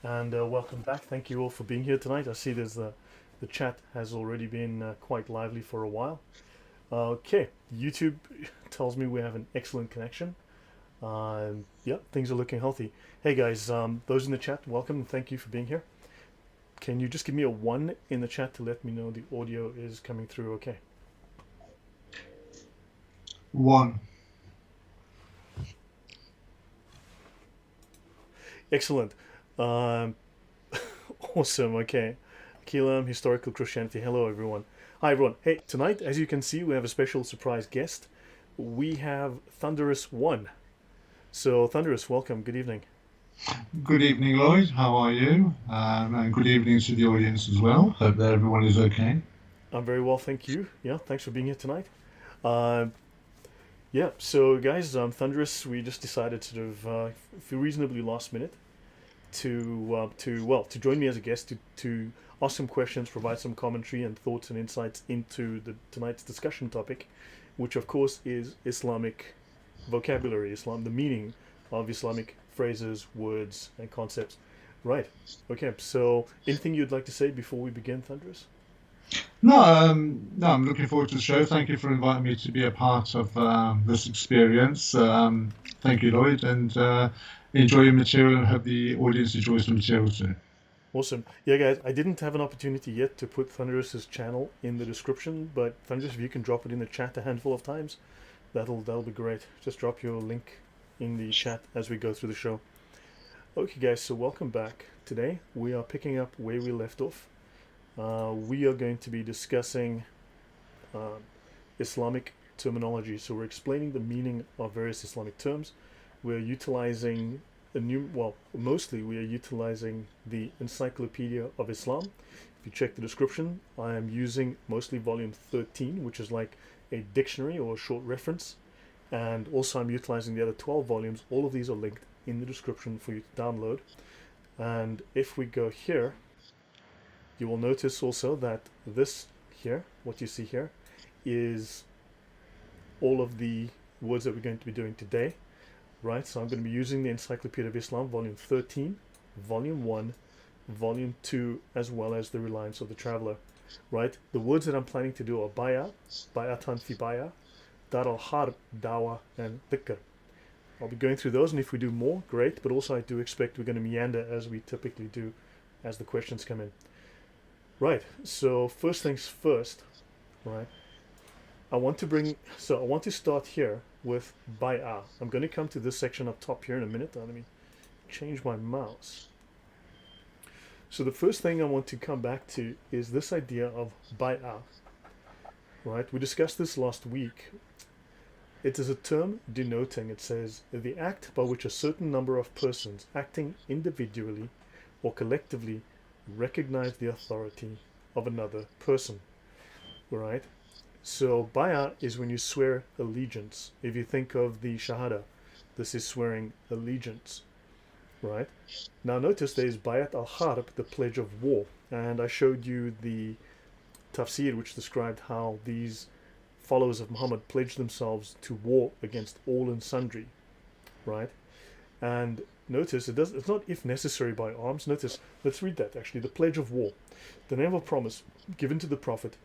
and welcome back. Thank you all for being here tonight. I see the chat has already been quite lively for a while. Okay, YouTube tells me we have an excellent connection. Yeah, things are looking healthy. Hey guys, those in the chat, welcome and thank you for being here. Can you just give me a one in the chat to let me know the audio is coming through okay? One. Excellent. Um, awesome. Okay. Keelam, Historical Christianity. Hello, everyone. Hi, everyone. Hey, tonight, as you can see, we have a special surprise guest. We have Thunderous One. So, Thunderous, welcome. Good evening. Good evening, Lloyd. How are you? And good evening to the audience as well. Hope that everyone is okay. I'm very well, thank you. Yeah, thanks for being here tonight. Uh, yeah, so guys, Thunderous, we just decided sort of for reasonably last minute to join me as a guest to ask some questions, provide some commentary and thoughts and insights into tonight's discussion topic, which of course is Islamic vocabulary, the meaning of Islamic phrases, words, and concepts. Right. Okay. So, anything you'd like to say before we begin, Thunderous? No, I'm looking forward to the show. Thank you for inviting me to be a part of this experience. Thank you, Lloyd, and enjoy your material and hope the audience enjoys the material too. Awesome. Yeah, guys, I didn't have an opportunity yet to put Thunderous's channel in the description, but Thunderous, if you can drop it in the chat a handful of times, that'll be great. Just drop your link in the chat as we go through the show. Okay, guys, so welcome back. Today we are picking up where we left off. We are going to be discussing uh, Islamic terminology. So we're explaining the meaning of various Islamic terms. We're utilizing mostly we are utilizing the Encyclopaedia of Islam. If you check the description, I am using mostly volume 13, which is like a dictionary or a short reference. And also I'm utilizing the other 12 volumes. All of these are linked in the description for you to download. And if we go here, you will notice also that this here, what you see here, is all of the words that we're going to be doing today, right? So I'm going to be using the Encyclopedia of Islam, volume 13, volume 1, volume 2, as well as the Reliance of the Traveler, right? The words that I'm planning to do are bayatan fi baya, dar al-harb, dawa, and dhikr. I'll be going through those, and if we do more, great, but also I do expect we're going to meander as we typically do as the questions come in. Right, so first things first, right? I want to start here with bay'ah. I'm going to come to this section up top here in a minute. Let me change my mouse. So the first thing I want to come back to is this idea of bay'ah, right? We discussed this last week. It is a term denoting, it says, the act by which a certain number of persons acting individually or collectively recognize the authority of another person, right? So bay'ah is when you swear allegiance. If you think of the shahada, this is swearing allegiance, right? Now notice there is bayat al-harb, the pledge of war, and I showed you the tafsir which described how these followers of Muhammad pledged themselves to war against all and sundry, right? And notice it's not if necessary by arms. Notice, let's read that actually. The pledge of war, the name of promise given to the Prophet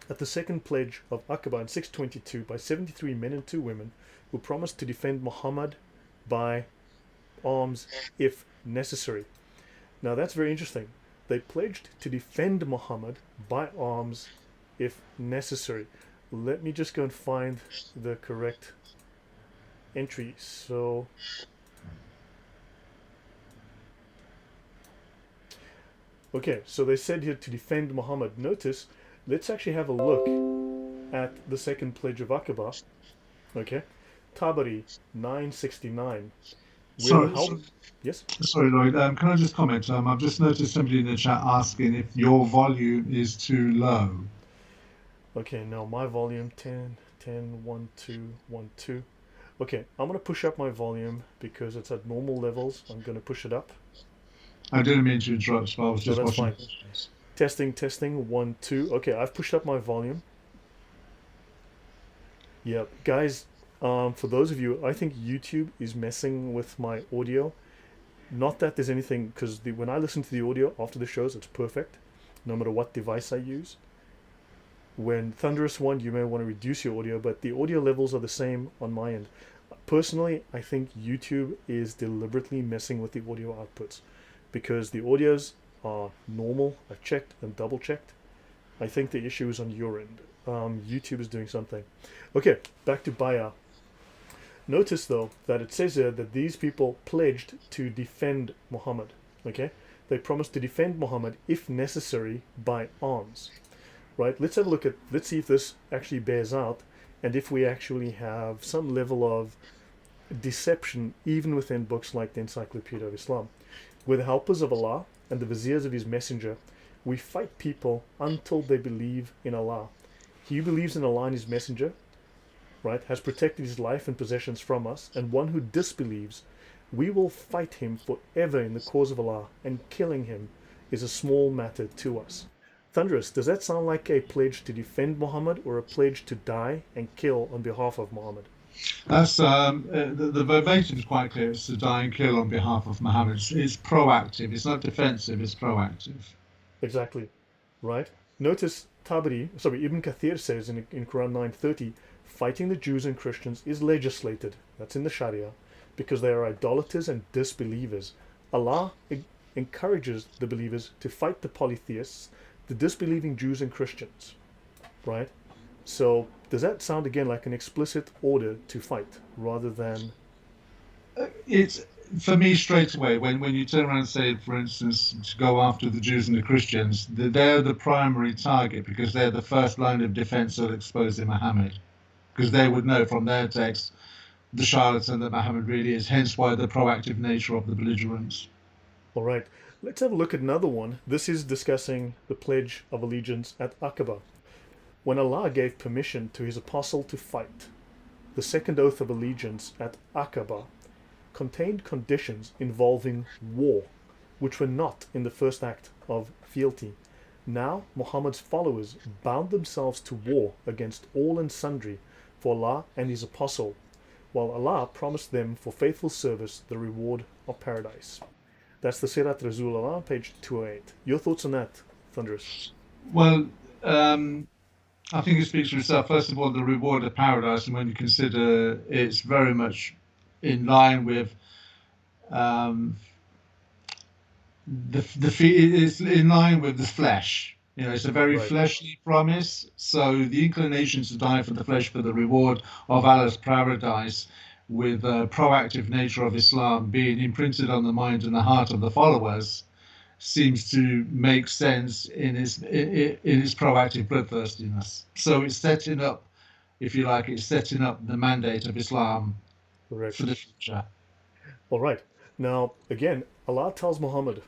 at the second pledge of Aqaba in 622 by 73 men and 2 women who promised to defend Muhammad by arms if necessary. Now that's very interesting. They pledged to defend Muhammad by arms if necessary. Let me just go and find the correct entry. So okay, so they said here to defend Muhammad. Notice, let's actually have a look at the second pledge of Aqaba. Okay, Tabari 969. Sorry, Yes. sorry, Lloyd. Can I just comment? I've just noticed somebody in the chat asking if your volume is too low. Okay, now my volume 10, 10, 1, 2, 1, 2. Okay, I'm going to push up my volume because it's at normal levels. I'm going to push it up. I didn't mean to interrupt, but I was No, just that's watching fine. questions. Testing, testing, 1, 2. Okay, I've pushed up my volume. Yeah, guys, for those of you, I think YouTube is messing with my audio. Not that there's anything, because when I listen to the audio after the shows, it's perfect, no matter what device I use. When Thunderous One, you may want to reduce your audio, but the audio levels are the same on my end. Personally, I think YouTube is deliberately messing with the audio outputs because the audios are normal. I've checked and double checked. I think the issue is on your end. YouTube is doing something. Okay, back to Baya. Notice though that it says here that these people pledged to defend Muhammad. Okay, they promised to defend Muhammad if necessary by arms. Right? Let's have a look at. Let's see if this actually bears out, and if we actually have some level of deception even within books like the Encyclopedia of Islam. We're the helpers of Allah and the viziers of His Messenger. We fight people until they believe in Allah. He who believes in Allah and His Messenger, right, has protected his life and possessions from us, and one who disbelieves, we will fight him forever in the cause of Allah, and killing him is a small matter to us. Thunderous, does that sound like a pledge to defend Muhammad or a pledge to die and kill on behalf of Muhammad? That's the verbatim is quite clear. It's to die and kill on behalf of Muhammad. It's proactive. It's not defensive. It's proactive. Exactly, right? Notice Ibn Kathir says in Quran 9:30, fighting the Jews and Christians is legislated. That's in the Sharia, because they are idolaters and disbelievers. Allah encourages the believers to fight the polytheists, the disbelieving Jews and Christians, right? So does that sound again like an explicit order to fight rather than? It's for me straight away when you turn around and say, for instance, to go after the Jews and the Christians, they're the primary target because they're the first line of defense of exposing Muhammad, because they would know from their text the charlatan that Muhammad really is. Hence why the proactive nature of the belligerents. All right, let's have a look at another one. This is discussing the Pledge of Allegiance at Aqaba. When Allah gave permission to His apostle to fight, the second oath of allegiance at Aqaba contained conditions involving war, which were not in the first act of fealty. Now Muhammad's followers bound themselves to war against all and sundry for Allah and His apostle, while Allah promised them for faithful service the reward of paradise. That's the Sirat Rasulullah, page 208. Your thoughts on that, Thunderous? Well, I think it speaks for itself. First of all, the reward of paradise, and when you consider it's very much in line with it's in line with the flesh. You know, it's a very Right. fleshly promise. So the inclination to die for the flesh for the reward of Allah's paradise, with the proactive nature of Islam being imprinted on the mind and the heart of the followers, seems to make sense in its proactive bloodthirstiness. So it's setting up, if you like, it's setting up the mandate of Islam Correct. for the future. All right. Now, again, Allah tells Muhammad,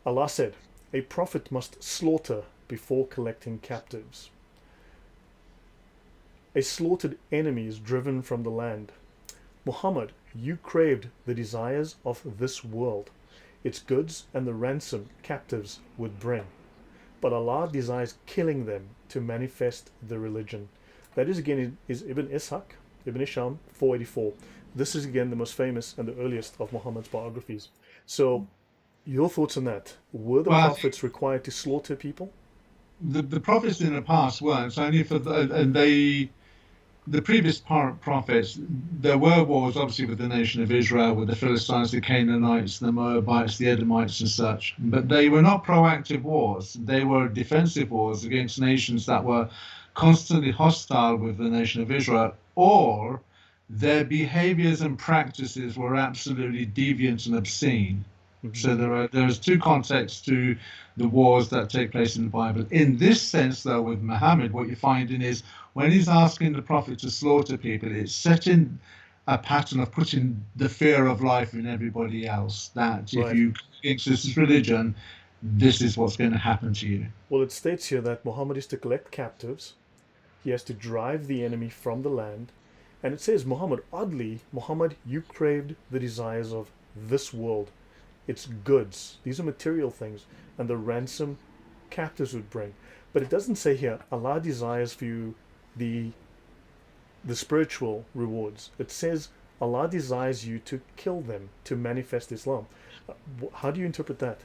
Allah said, a prophet must slaughter before collecting captives. A slaughtered enemy is driven from the land. Muhammad, you craved the desires of this world, its goods and the ransom captives would bring. But Allah desires killing them to manifest the religion. That is again is Ibn Ishaq, Ibn Isham, 484. This is again the most famous and the earliest of Muhammad's biographies. So, your thoughts on that? Were the Well, prophets required to slaughter people? the prophets in the past weren't only for the previous prophets. There were wars, obviously, with the nation of Israel, with the Philistines, the Canaanites, the Moabites, the Edomites, and such. But they were not proactive wars. They were defensive wars against nations that were constantly hostile with the nation of Israel, or their behaviors and practices were absolutely deviant and obscene. So there's two contexts to the wars that take place in the Bible. In this sense, though, with Muhammad, what you're finding is when he's asking the prophet to slaughter people, it's setting a pattern of putting the fear of life in everybody else. That if Right. you against this religion, this is what's going to happen to you. Well, it states here that Muhammad is to collect captives. He has to drive the enemy from the land. And it says, oddly, Muhammad, you craved the desires of this world. Its goods. These are material things. And the ransom captives would bring. But it doesn't say here, Allah desires for you the spiritual rewards. It says Allah desires you to kill them, to manifest Islam. How do you interpret that?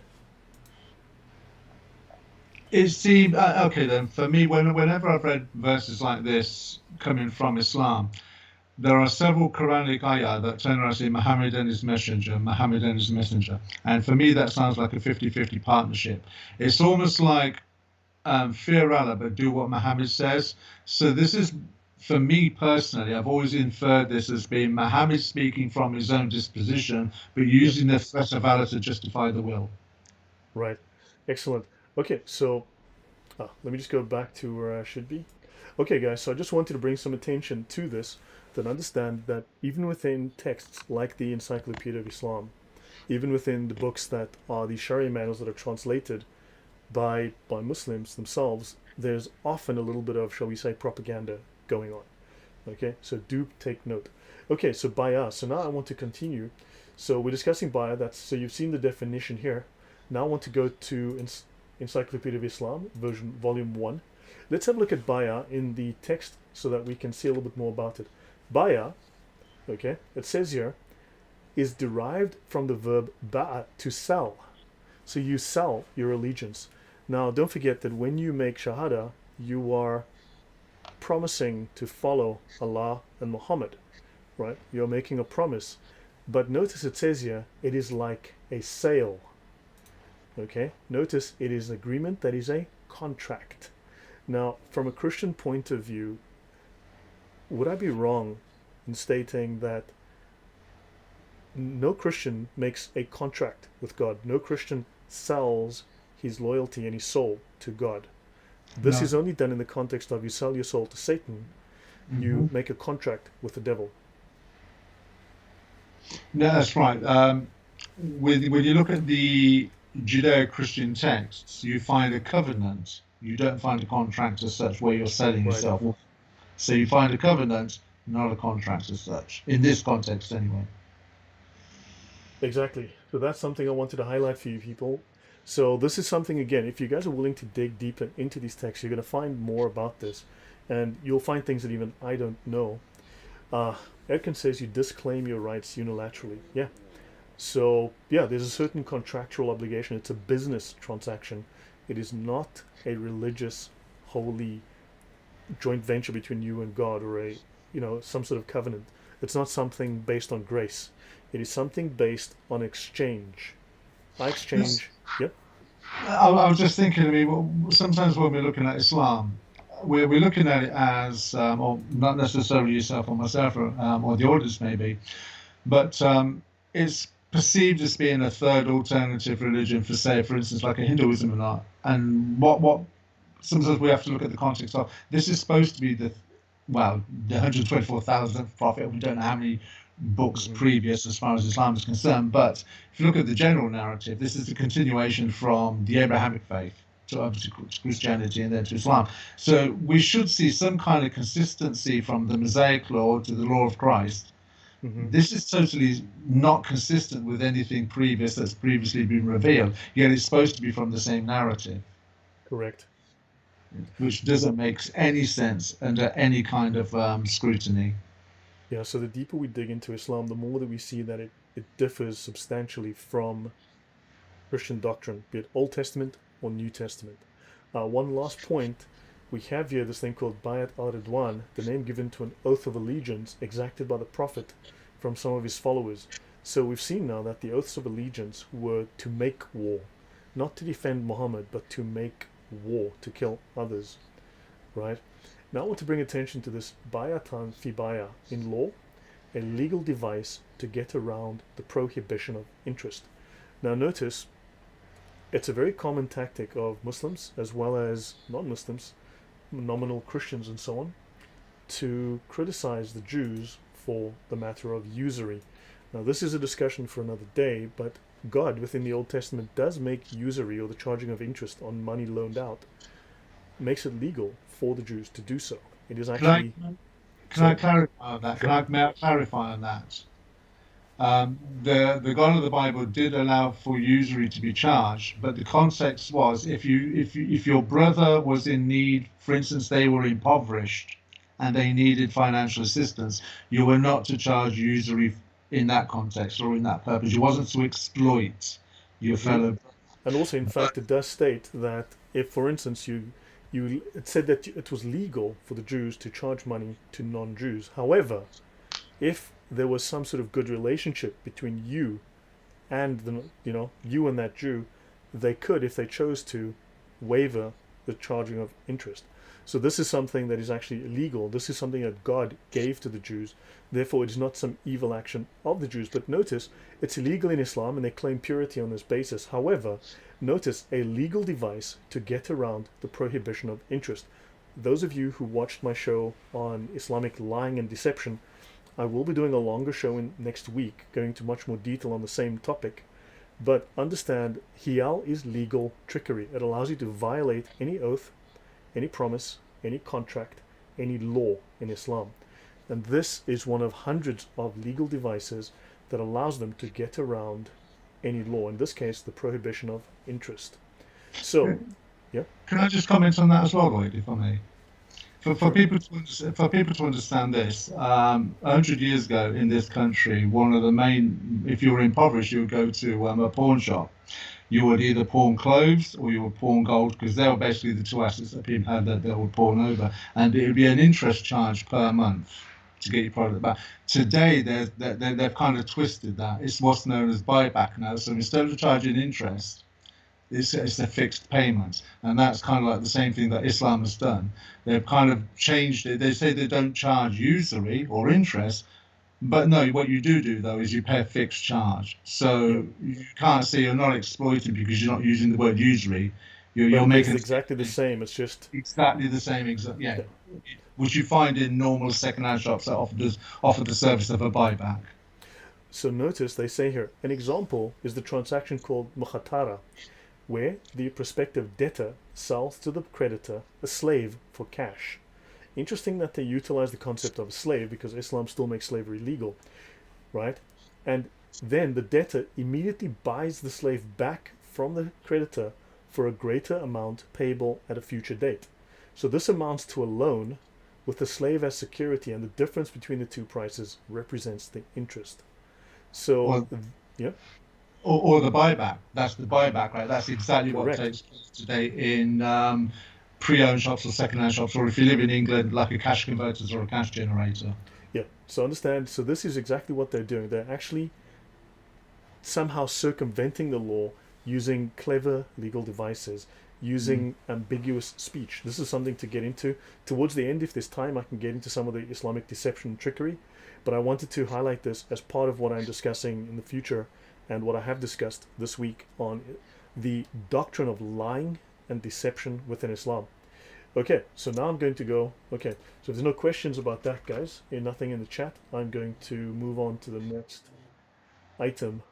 Okay then. For me, whenever I've read verses like this coming from Islam, there are several Quranic ayah that turn around and say Muhammad and his messenger, Muhammad and his messenger. And for me, that sounds like a 50-50 partnership. It's almost like fear Allah, but do what Muhammad says. So this is, for me personally, I've always inferred this as being Muhammad speaking from his own disposition, but Yep. using the threat of Allah to justify the will. Right. Excellent. Okay, so let me just go back to where I should be. Okay, guys, so I just wanted to bring some attention to this, to understand that even within texts like the Encyclopedia of Islam, even within the books that are the Sharia manuals that are translated by Muslims themselves, there's often a little bit of, shall we say, propaganda going on. Okay, so do take note. Okay, so bayah. So now I want to continue. So we're discussing bayah. So you've seen the definition here. Now I want to go to Encyclopedia of Islam, version volume 1. Let's have a look at bayah in the text so that we can see a little bit more about it. Bayah, okay, it says here, is derived from the verb ba'a, to sell. So you sell your allegiance. Now don't forget that when you make shahada, you are promising to follow Allah and Muhammad, right? You're making a promise. But notice it says here, it is like a sale. Okay? Notice it is an agreement that is a contract. Now, from a Christian point of view, would I be wrong in stating that no Christian makes a contract with God? No Christian sells his loyalty and his soul to God. This No. is only done in the context of you sell your soul to Satan, Hmm. you make a contract with the devil. No, that's right. When you look at the Judeo-Christian texts, you find a covenant. You don't find a contract as such where you're selling Right. yourself. So you find a covenant, not a contract as such, in this context anyway. Exactly. So that's something I wanted to highlight for you people. So this is something, again, if you guys are willing to dig deeper into these texts, you're going to find more about this. And you'll find things that even I don't know. Uh, Edkin says you disclaim your rights unilaterally. Yeah. So, yeah, there's a certain contractual obligation. It's a business transaction. It is not a religious, holy joint venture between you and God, or some sort of covenant. It's not something based on grace. It is something based on exchange. I Yes. exchange. Yep. I was just thinking, I mean, sometimes when we're looking at Islam, we're looking at it as, or not necessarily yourself or myself or the audience maybe, but it's perceived as being a third alternative religion for, say, for instance, like a Hinduism or not. And what sometimes we have to look at the context of this is supposed to be the 124,000th prophet. We don't know how many books Hmm. previous as far as Islam is concerned, but if you look at the general narrative, this is a continuation from the Abrahamic faith to obviously Christianity and then to Islam. So we should see some kind of consistency from the Mosaic law to the law of Christ. Hmm. This is totally not consistent with anything previous that's previously been revealed, yet it's supposed to be from the same narrative, Correct. which doesn't make any sense under any kind of scrutiny. Yeah, so the deeper we dig into Islam, the more that we see that it differs substantially from Christian doctrine, be it Old Testament or New Testament. One last point, we have here this thing called Bayat al-Ridwan, the name given to an oath of allegiance exacted by the Prophet from some of his followers. So we've seen now that the oaths of allegiance were to make war, not to defend Muhammad, but to make war, to kill others, right? Now I want to bring attention to this bayatan fi baya in law, a legal device to get around the prohibition of interest. Now notice, it's a very common tactic of Muslims as well as non-Muslims, nominal Christians and so on, to criticize the Jews for the matter of usury. Now this is a discussion for another day, but God within the Old Testament does make usury, or the charging of interest on money loaned out, makes it legal for the Jews to do so. It is Can I actually, can I sorry, clarify on that? sure. May I clarify on that? The God of the Bible did allow for usury to be charged, but the context was if your brother was in need, for instance, they were impoverished, and they needed financial assistance, you were not to charge usury in that context or in that purpose. You wasn't to exploit your Agreed. fellow. And also, in But fact, it does state that if, for instance, it said that it was legal for the Jews to charge money to non-Jews. However, if there was some sort of good relationship between you and you and that Jew, they could, if they chose to, waiver the charging of interest. So this is something that is actually illegal. This is something that God gave to the Jews. Therefore, it is not some evil action of the Jews. But notice, it's illegal in Islam, and they claim purity on this basis. However, notice a legal device to get around the prohibition of interest. Those of you who watched my show on Islamic lying and deception, I will be doing a longer show next week, going into much more detail on the same topic. But understand, hiyal is legal trickery. It allows you to violate any oath, any promise, any contract, any law in Islam. And this is one of hundreds of legal devices that allows them to get around any law, in this case, the prohibition of interest. So, yeah, can I just comment on that as well, Lloyd, if I may? For sure. people for people to understand this, 100 years ago in this country, one of the main, if you were impoverished, you would go to a pawn shop. You would either pawn clothes or you would pawn gold, because they were basically the two assets that people had that they would pawn over, and it would be an interest charge per month to get your product back. Today, they've kind of twisted that. It's what's known as buyback now. So instead of charging interest, it's a fixed payment, and that's kind of like the same thing that Islam has done. They've kind of changed it. They say they don't charge usury or interest, but no, what you do though is you pay a fixed charge. Yeah. So you can't say you're not exploiting because you're not using the word usury. But You're it is making exactly the same. It's just, exactly the same yeah, yeah. which you find in normal second-hand shops that offer the service of a buyback. So notice they say here, an example is the transaction called mukhatara, where the prospective debtor sells to the creditor a slave for cash. Interesting that they utilize the concept of a slave because Islam still makes slavery legal, right? And then the debtor immediately buys the slave back from the creditor for a greater amount payable at a future date. So this amounts to a loan with the slave as security, and the difference between the two prices represents the interest. So, Or yeah, or the buyback. That's the buyback, right? That's exactly what correct. takes place today in pre-owned shops or second-hand shops, or if you live in England, like a cash converters or a cash generator. Yeah. So understand. So this is exactly what they're doing. They're actually somehow circumventing the law using clever legal devices, Mm. using ambiguous speech. This is something to get into. Towards the end, if there's time, I can get into some of the Islamic deception and trickery, but I wanted to highlight this as part of what I'm discussing in the future and what I have discussed this week on the doctrine of lying and deception within Islam. Okay, so now I'm going to go. Okay, so if there's no questions about that, guys, and nothing in the chat, I'm going to move on to the next item.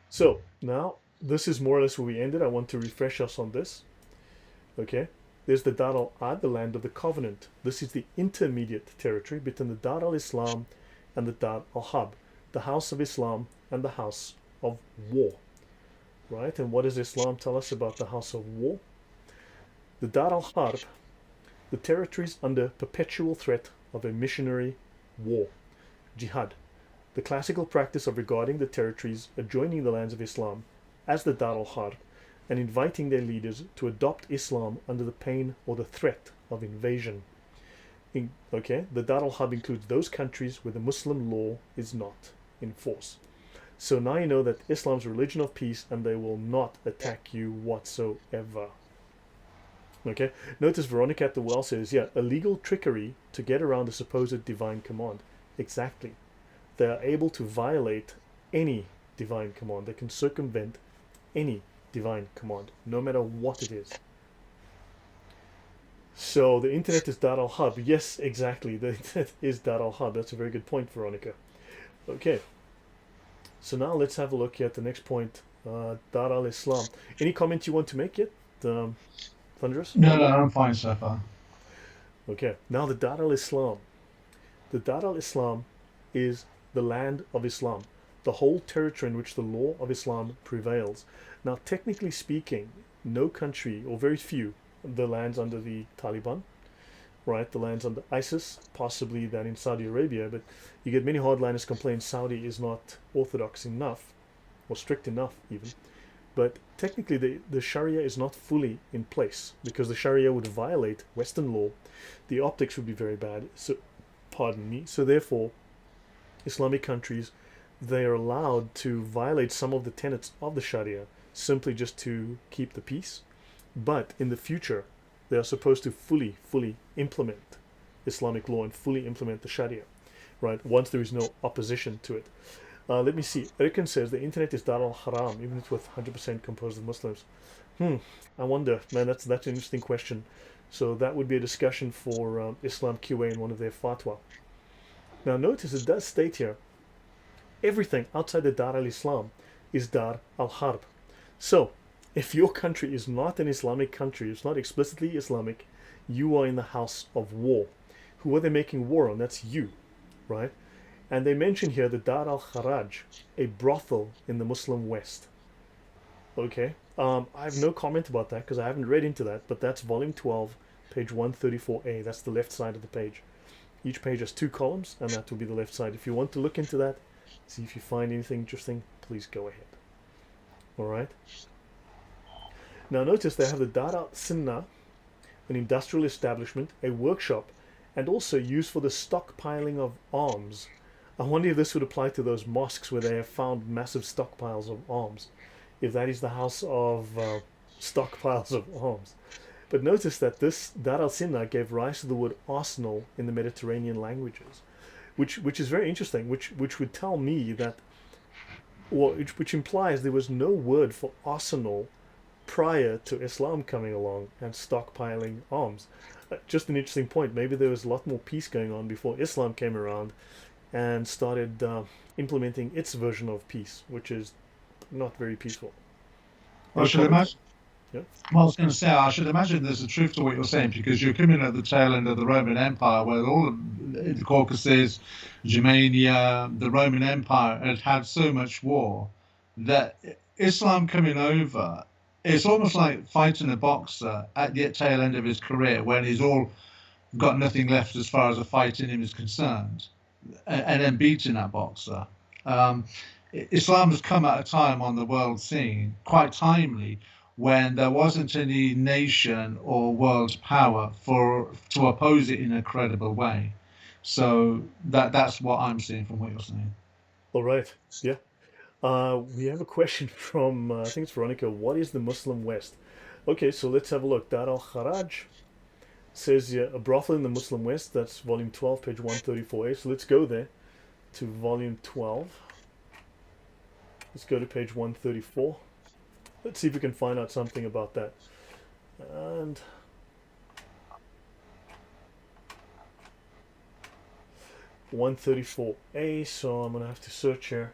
So now this is more or less where we ended. I want to refresh us on this. Okay, there's the Dar al-Ad, the land of the covenant. This is the intermediate territory between the Dar al-Islam and the Dar al-Harb, the house of Islam and the house of war. Right, and what does Islam tell us about the house of war? The Dar al-Harb, the territories under perpetual threat of a missionary war, jihad, the classical practice of regarding the territories adjoining the lands of Islam as the Dar al-Harb and inviting their leaders to adopt Islam under the pain or the threat of invasion. The Dar al-Harb includes those countries where the Muslim law is not in force. So now you know that Islam's religion of peace and they will not attack you whatsoever. Okay, notice Veronica at the well says, yeah, illegal trickery to get around a supposed divine command. Exactly. They are able to violate any divine command. They can circumvent any divine command, no matter what it is. So the internet is Dar al-Harb. Yes, exactly. The internet is Dar al-Harb. That's a very good point, Veronica. Okay. So now let's have a look at the next point, Dar al-Islam. Any comment you want to make yet, Thunderous? No, I'm fine so far. Okay. Now the Dar al-Islam. The Dar al-Islam is the land of Islam, the whole territory in which the law of Islam prevails. Now, technically speaking, no country, or very few, the lands under the Taliban, right? The lands under ISIS, possibly that in Saudi Arabia, but you get many hardliners complain Saudi is not orthodox enough, or strict enough even. But technically, the Sharia is not fully in place because the Sharia would violate Western law. The optics would be very bad. So, pardon me. So therefore, Islamic countries, they are allowed to violate some of the tenets of the Sharia simply just to keep the peace. But in the future, they are supposed to fully implement Islamic law and fully implement the Sharia, right? Once there is no opposition to it. Let me see. Erikan says the internet is Dar al-Haram, even if it's with 100% composed of Muslims. I wonder, man, that's an interesting question. So that would be a discussion for Islam QA in one of their fatwa. Now notice it does state here, everything outside the Dar al-Islam is Dar al-Harb. So, if your country is not an Islamic country, it's not explicitly Islamic, you are in the house of war. Who are they making war on? That's you, right? And they mention here the Dar al-Kharaj, a brothel in the Muslim West. Okay, I have no comment about that because I haven't read into that, but that's volume 12, page 134a. That's the left side of the page. Each page has 2 columns, and that will be the left side. If you want to look into that, see if you find anything interesting, please go ahead. All right. Now notice they have the Dar al-Sinna, an industrial establishment, a workshop, and also used for the stockpiling of arms. I wonder if this would apply to those mosques where they have found massive stockpiles of arms. If that is the house of stockpiles of arms. But notice that this Dar al-Sinna gave rise to the word arsenal in the Mediterranean languages, which is very interesting, which would tell me that, or which implies there was no word for arsenal prior to Islam coming along and stockpiling arms. Just an interesting point. Maybe there was a lot more peace going on before Islam came around and started implementing its version of peace, which is not very peaceful. I should imagine. Yeah. Well, I was going to say, I should imagine there's a truth to what you're saying because you're coming at the tail end of the Roman Empire, where all of the Caucasus, Germania, the Roman Empire had so much war that Islam coming over, it's almost like fighting a boxer at the tail end of his career when he's all got nothing left as far as a fight in him is concerned, and then beating that boxer. Islam has come at a time on the world scene, quite timely, when there wasn't any nation or world power to oppose it in a credible way. So that's what I'm seeing from what you're saying. All right. Yeah. We have a question from, I think it's Veronica. What is the Muslim West? Okay, so let's have a look. Dar al-Kharaj says a brothel in the Muslim West. That's volume 12, page 134a. So let's go there to volume 12. Let's go to page 134. Let's see if we can find out something about that. And (134a), so I'm gonna have to search here.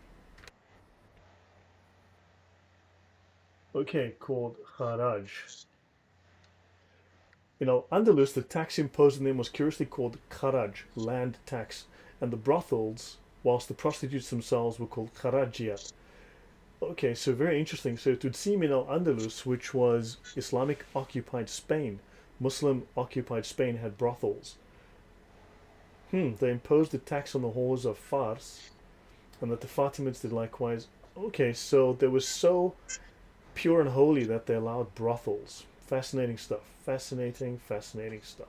Okay, called Kharaj. In Al-Andalus, the tax imposed on them was curiously called Kharaj, land tax, and the brothels, whilst the prostitutes themselves were called Kharajiyat. Okay, so very interesting. So it would seem in Al-Andalus, which was Islamic-occupied Spain, Muslim-occupied Spain had brothels. They imposed a tax on the whores of Fars, and that the Fatimids did likewise. Okay, so they were so pure and holy that they allowed brothels. Fascinating stuff. Fascinating stuff.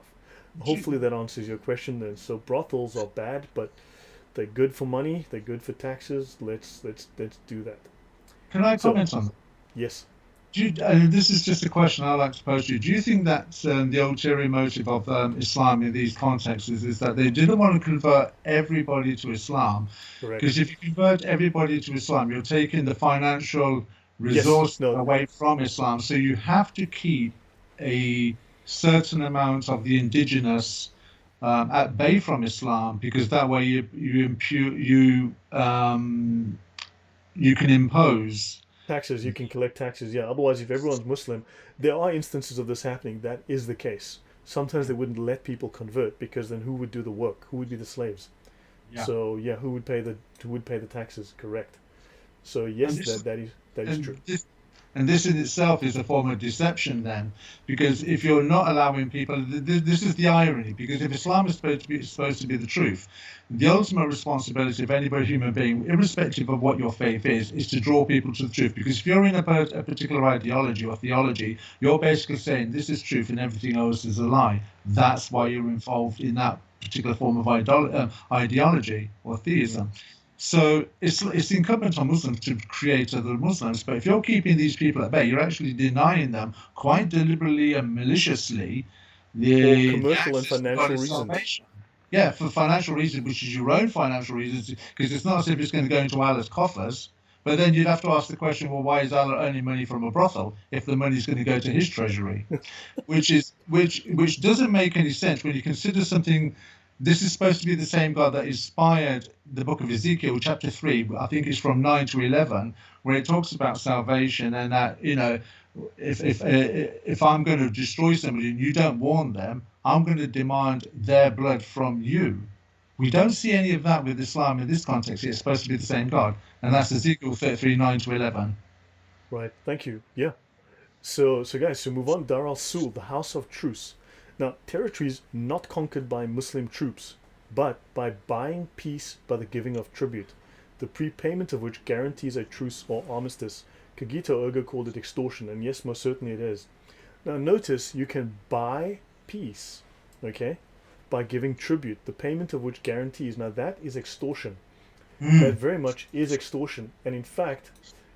Hopefully that answers your question then. So brothels are bad, but they're good for money, they're good for taxes. Let's do that. Can I comment on that? Yes. This is just a question I'd like to pose to you. Do you think that the ulterior motive of Islam in these contexts is that they didn't want to convert everybody to Islam? Correct. Because if you convert everybody to Islam, you're taking the financial resource away from Islam. So you have to keep a certain amount of the indigenous at bay from Islam, because that way you can impose taxes, you can collect taxes, yeah. Otherwise, if everyone's Muslim, there are instances of this happening. That is the case. Sometimes they wouldn't let people convert because then who would do the work? Who would be the slaves? Yeah. So yeah, who would pay the taxes? Correct. So yes, that is true. And this in itself is a form of deception then, because if you're not allowing people, this is the irony, because if Islam is supposed to be the truth, the ultimate responsibility of any human being, irrespective of what your faith is to draw people to the truth. Because if you're in a particular ideology or theology, you're basically saying this is truth and everything else is a lie. That's why Right. you're involved in that particular form of ideology or Hmm. theism. So it's incumbent on Muslims to create other Muslims. But if you're keeping these people at bay, you're actually denying them quite deliberately and maliciously For the commercial and access to financial God's reasons. salvation. Yeah, for financial reasons, which is your own financial reasons, because it's not as if it's going to go into Allah's coffers. But then you'd have to ask the question, well, why is Allah earning money from a brothel if the money's going to go to his treasury? Which doesn't make any sense when you consider something. This is supposed to be the same God that inspired the book of Ezekiel, chapter 3. I think it's from 9 to 11, where it talks about salvation and that, if I'm going to destroy somebody and you don't warn them, I'm going to demand their blood from you. We don't see any of that with Islam in this context. It's supposed to be the same God, and that's Ezekiel 33, 9 to 11. Right. Thank you. Yeah. So guys, so move on. Dar al Sul, the House of Truce. Now, territories not conquered by Muslim troops, but by buying peace by the giving of tribute, the prepayment of which guarantees a truce or armistice. Kagito Ergo called it extortion, and yes, most certainly it is. Now, notice you can buy peace, okay, by giving tribute, the payment of which guarantees. Now, that is extortion. That Mm. very much is extortion. And in fact,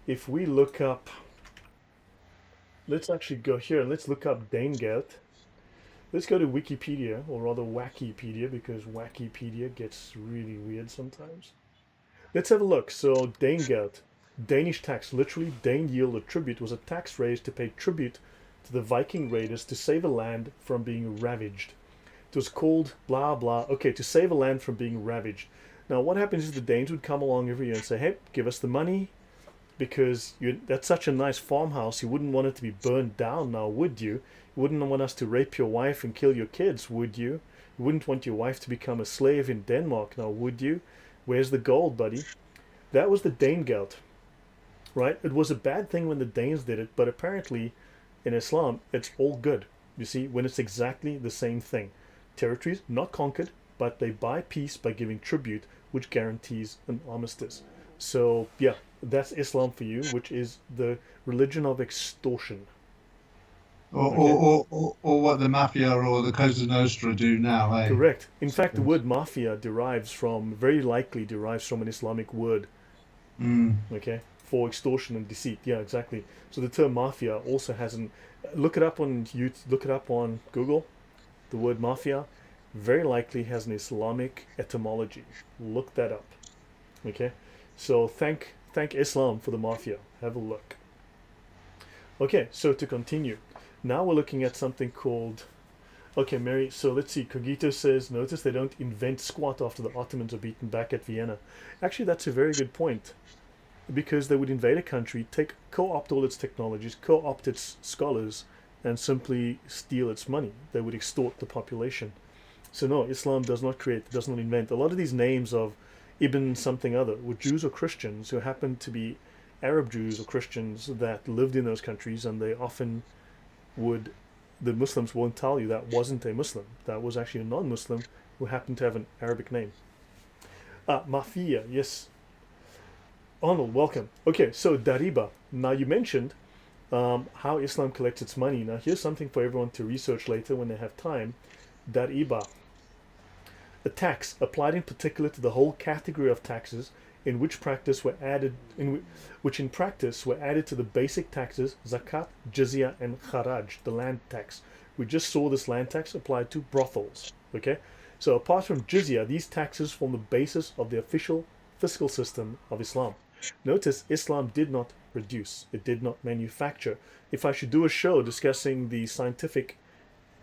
if we look up, let's actually go here and let's look up Danegeld. Let's go to Wikipedia, or rather Wackipedia, because Wackipedia gets really weird sometimes. Let's have a look. So, Danegeld, Danish tax, literally Dane yield or tribute, was a tax raised to pay tribute to the Viking raiders to save a land from being ravaged. It was called blah blah. Okay, to save a land from being ravaged. Now, what happens is the Danes would come along every year and say, "Hey, give us the money because that's such a nice farmhouse. You wouldn't want it to be burned down now, would you? You wouldn't want us to rape your wife and kill your kids, would you? You wouldn't want your wife to become a slave in Denmark now, would you? Where's the gold, buddy?" That was the Danegeld, right? It was a bad thing when the Danes did it, but apparently in Islam, it's all good. You see, when it's exactly the same thing. Territories not conquered, but they buy peace by giving tribute, which guarantees an armistice. So, yeah, that's Islam for you, which is the religion of extortion. Or, or, Okay? or what the mafia or the Cosa Nostra do now, eh? Correct. In fact, the word mafia derives from, very likely derives from an Islamic word, Mm. okay, for extortion and deceit. Yeah, exactly. So the term mafia also has an, look it up on YouTube, look it up on Google. The word mafia very likely has an Islamic etymology. Look that up. Okay, so thank Islam for the mafia. Have a look. Okay, so to continue, now we're looking at something called. Okay, Mary. So let's see. Cogito says, notice they don't invent squat after the Ottomans are beaten back at Vienna. Actually, that's a very good point because they would invade a country, take co-opt all its technologies, co-opt its scholars, and simply steal its money. They would extort the population. So no, Islam does not create, does not invent. A lot of these names of Ibn something other were Jews or Christians who happened to be Arab Jews or Christians that lived in those countries, and they often would. The Muslims won't tell you that wasn't a Muslim. That was actually a non-Muslim who happened to have an Arabic name. Ah, Mafia, yes. Arnold, welcome. Okay, so Dariba. Now you mentioned how Islam collects its money. Now here's something for everyone to research later when they have time. Dariba, a tax applied in particular to the whole category of taxes in which practice were added in which in practice were added to the basic taxes zakat, jizya, and kharaj, the land tax. We just saw this land tax applied to brothels. Okay, so apart from jizya, these taxes form the basis of the official fiscal system of Islam. Notice Islam did not produce, it did not manufacture. If I should do a show discussing the scientific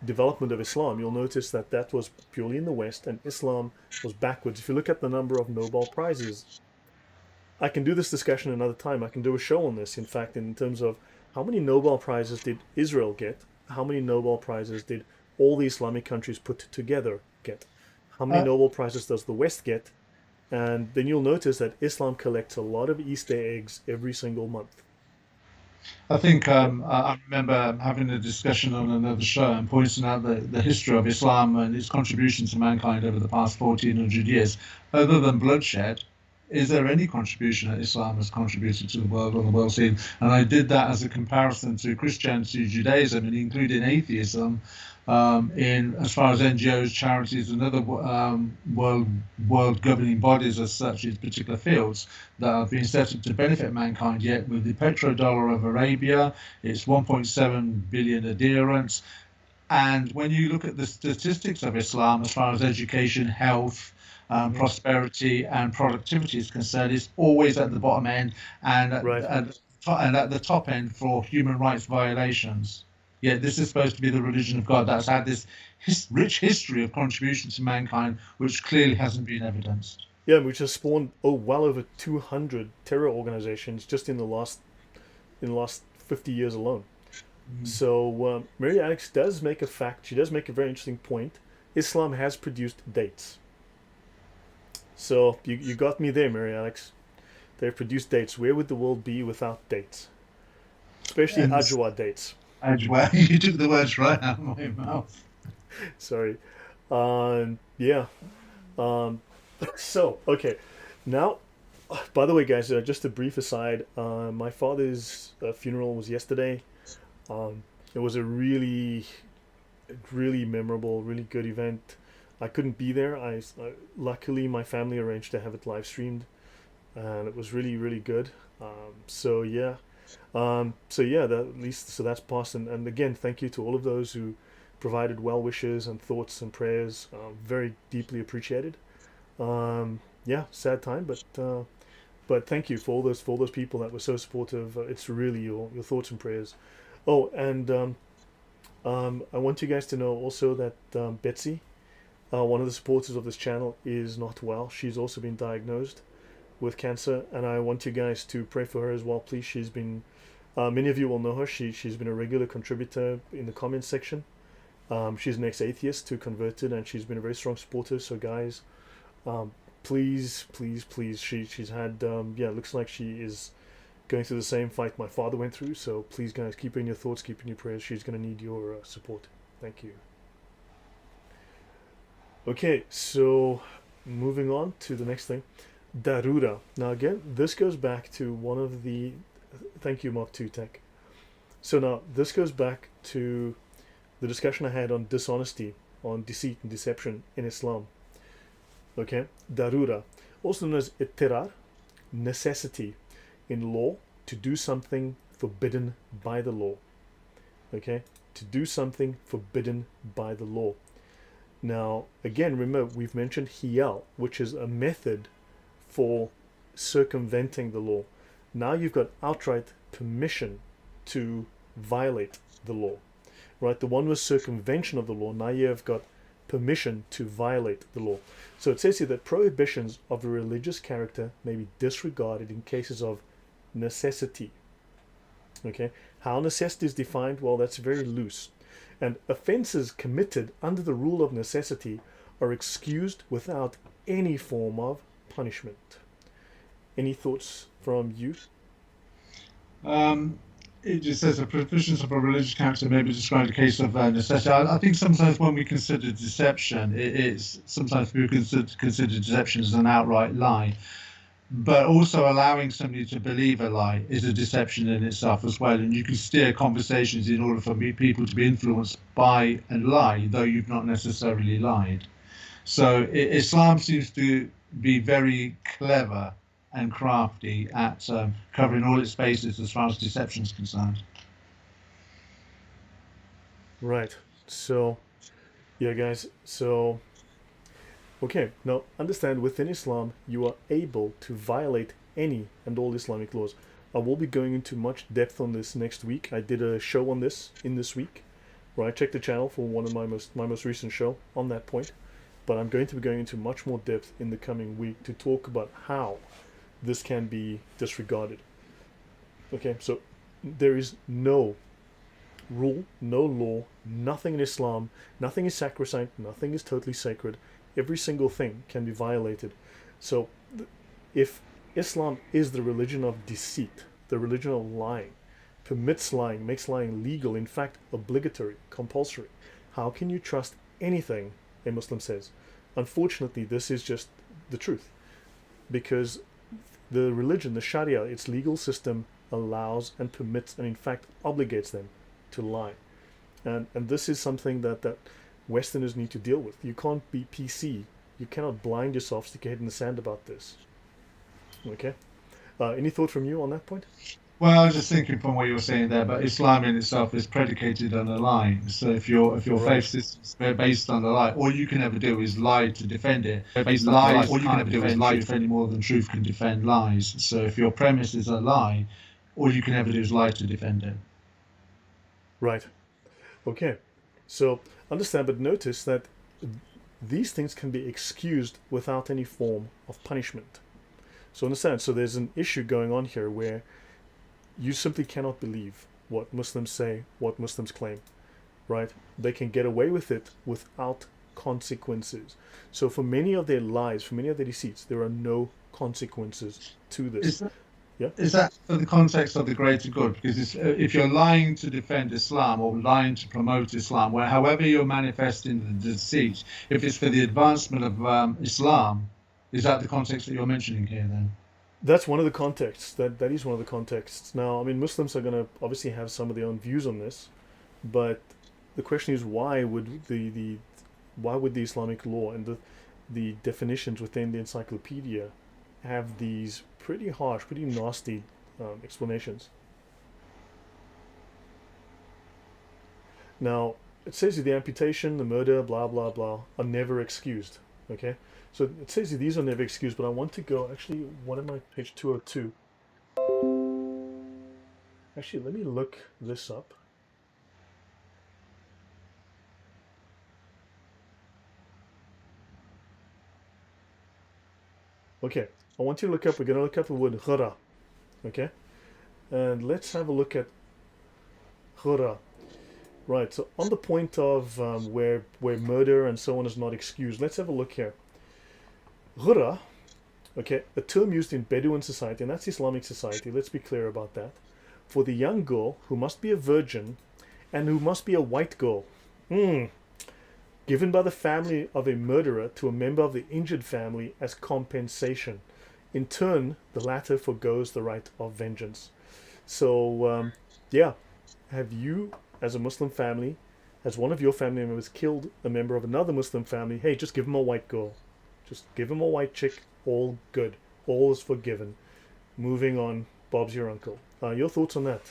development of Islam, you'll notice that that was purely in the West and Islam was backwards. If you look at the number of Nobel Prizes, I can do this discussion another time. I can do a show on this, in fact, in terms of how many Nobel Prizes did Israel get? How many Nobel Prizes did all the Islamic countries put together get? How many Uh, Nobel Prizes does the West get? And then you'll notice that Islam collects a lot of Easter eggs every single month. I think Yep. I remember having a discussion on another show and pointing out the history of Islam and its contribution to mankind over the past 1400 years. Other than bloodshed, is there any contribution that Islam has contributed to the world on the world scene? And I did that as a comparison to Christianity, Judaism, and including atheism, in as far as NGOs, charities, and other world governing bodies as such in particular fields that have been set up to benefit mankind. Yet with the petrodollar of Arabia, it's 1.7 billion adherents. And when you look at the statistics of Islam as far as education, health, Hmm. prosperity, and productivity is concerned, it's always at the bottom end and Right. at the top end for human rights violations. Yet this is supposed to be the religion of God that's had this rich history of contribution to mankind, which clearly hasn't been evidenced. Yeah, which has spawned well over 200 terror organizations just in the last 50 years alone. So Mary Alex does make a fact. She does make a very interesting point. Islam has produced dates. So you got me there, Mary Alex. They've produced dates. Where would the world be without dates? Especially And Ajwa dates. well, you took the words right out of my mouth. Sorry. Yeah. Um, so okay. Now, by the way, guys, just a brief aside. My father's funeral was yesterday. It was a really memorable, really good event. I couldn't be there. Luckily my family arranged to have it live streamed, and it was really good. So yeah, that at least so that's passed. And again, thank you to all of those who provided well wishes and thoughts and prayers. Very deeply appreciated. Yeah, sad time, but thank you for all those people that were so supportive. It's really your thoughts and prayers. Oh, and I want you guys to know also that Betsy, one of the supporters of this channel, is not well. She's also been diagnosed with cancer, and I want you guys to pray for her as well, please. She's been, many of you will know her. She's been a regular contributor in the comments section. She's an ex-atheist who converted, and she's been a very strong supporter. So guys, um, please, she's had yeah, it looks like she is going through the same fight my father went through. So please, guys, keep her in your thoughts, keep her in your prayers. She's going to need your support. Thank you. Okay, so moving on to the next thing, Darura. Now again, this goes back to one of the. Thank you, Mark Two Tech. So now this goes back to the discussion I had on dishonesty, on deceit and deception in Islam. Okay, Darura, also known as ittirar, necessity in law to do something forbidden by the law. Okay, to do something forbidden by the law. Now, again, remember we've mentioned hiyal, which is a method for circumventing the law. Now you've got outright permission to violate the law, right? The one was circumvention of the law. Now you have got permission to violate the law. So it says here that prohibitions of a religious character may be disregarded in cases of necessity. Okay, how necessity is defined? Well, that's very loose. And offenses committed under the rule of necessity are excused without any form of punishment. Any thoughts from you? Um, it just says a provisions of a religious character may be described a case of necessity. I think sometimes when we consider deception, it's sometimes we consider deception as an outright lie. But also allowing somebody to believe a lie is a deception in itself as well. And you can steer conversations in order for people to be influenced by a lie, though you've not necessarily lied. So Islam seems to be very clever and crafty at covering all its bases as far as deception is concerned. Right. So, yeah, guys. So, okay. Now, understand within Islam, you are able to violate any and all Islamic laws. I will be going into much depth on this next week. I did a show on this in this week, right? Check the channel for one of my most recent show on that point. But I'm going to be going into much more depth in the coming week to talk about how this can be disregarded. Okay, so there is no rule, no law, nothing in Islam, nothing is sacrosanct, nothing is totally sacred. Every single thing can be violated. So if Islam is the religion of deceit, the religion of lying, permits lying, makes lying legal, in fact, obligatory, compulsory. How can you trust anything a Muslim says? Unfortunately, this is just the truth, because the religion, the Sharia, its legal system allows and permits and in fact obligates them to lie. And this is something that Westerners need to deal with. You can't be PC. You cannot blind yourself, stick your head in the sand about this. Okay? Any thought from you on that point? Well, I was just thinking from what you were saying there, but Islam in itself is predicated on a lie. So if your faith Right. system is based on a lie, all you can ever do is lie to defend it. Based on the Lies, lies all you can can't ever do is defend lie to truth. defend more than truth can defend lies. So if your premise is a lie, all you can ever do is lie to defend it. Right. Okay. So understand, but notice that these things can be excused without any form of punishment. So understand, so there's an issue going on here where you simply cannot believe what Muslims say, what Muslims claim, right? They can get away with it without consequences. So for many of their lies, for many of their deceits, there are no consequences to this. Is that, Yeah. is that for the context of the greater good? Because if you're lying to defend Islam or lying to promote Islam, where however you're manifesting the deceit, if it's for the advancement of Islam, is that the context that you're mentioning here then? That's one of the contexts. That is one of the contexts. Now, I mean, Muslims are going to obviously have some of their own views on this, but the question is why would the Islamic law and the definitions within the Encyclopedia have these pretty harsh, pretty nasty explanations? Now, it says that the amputation, the murder, blah blah blah, are never excused. Okay, so it says that these are never excused. But I want to go. Actually, what am I? Page 202. Actually, let me look this up. Okay, I want you to look up. We're going to look up the word ghara. Okay, and let's have a look at ghara. Right. So on the point of where murder and so on is not excused, let's have a look here. Ghura, okay, a term used in Bedouin society, and that's Islamic society, let's be clear about that, for the young girl who must be a virgin and who must be a white girl, given by the family of a murderer to a member of the injured family as compensation. In turn, the latter forgoes the right of vengeance. So, yeah, have you, as a Muslim family, has one of your family members killed a member of another Muslim family? Hey, just give him a white girl. Just give him a white chick, all good. All is forgiven. Moving on, Bob's your uncle. Your thoughts on that?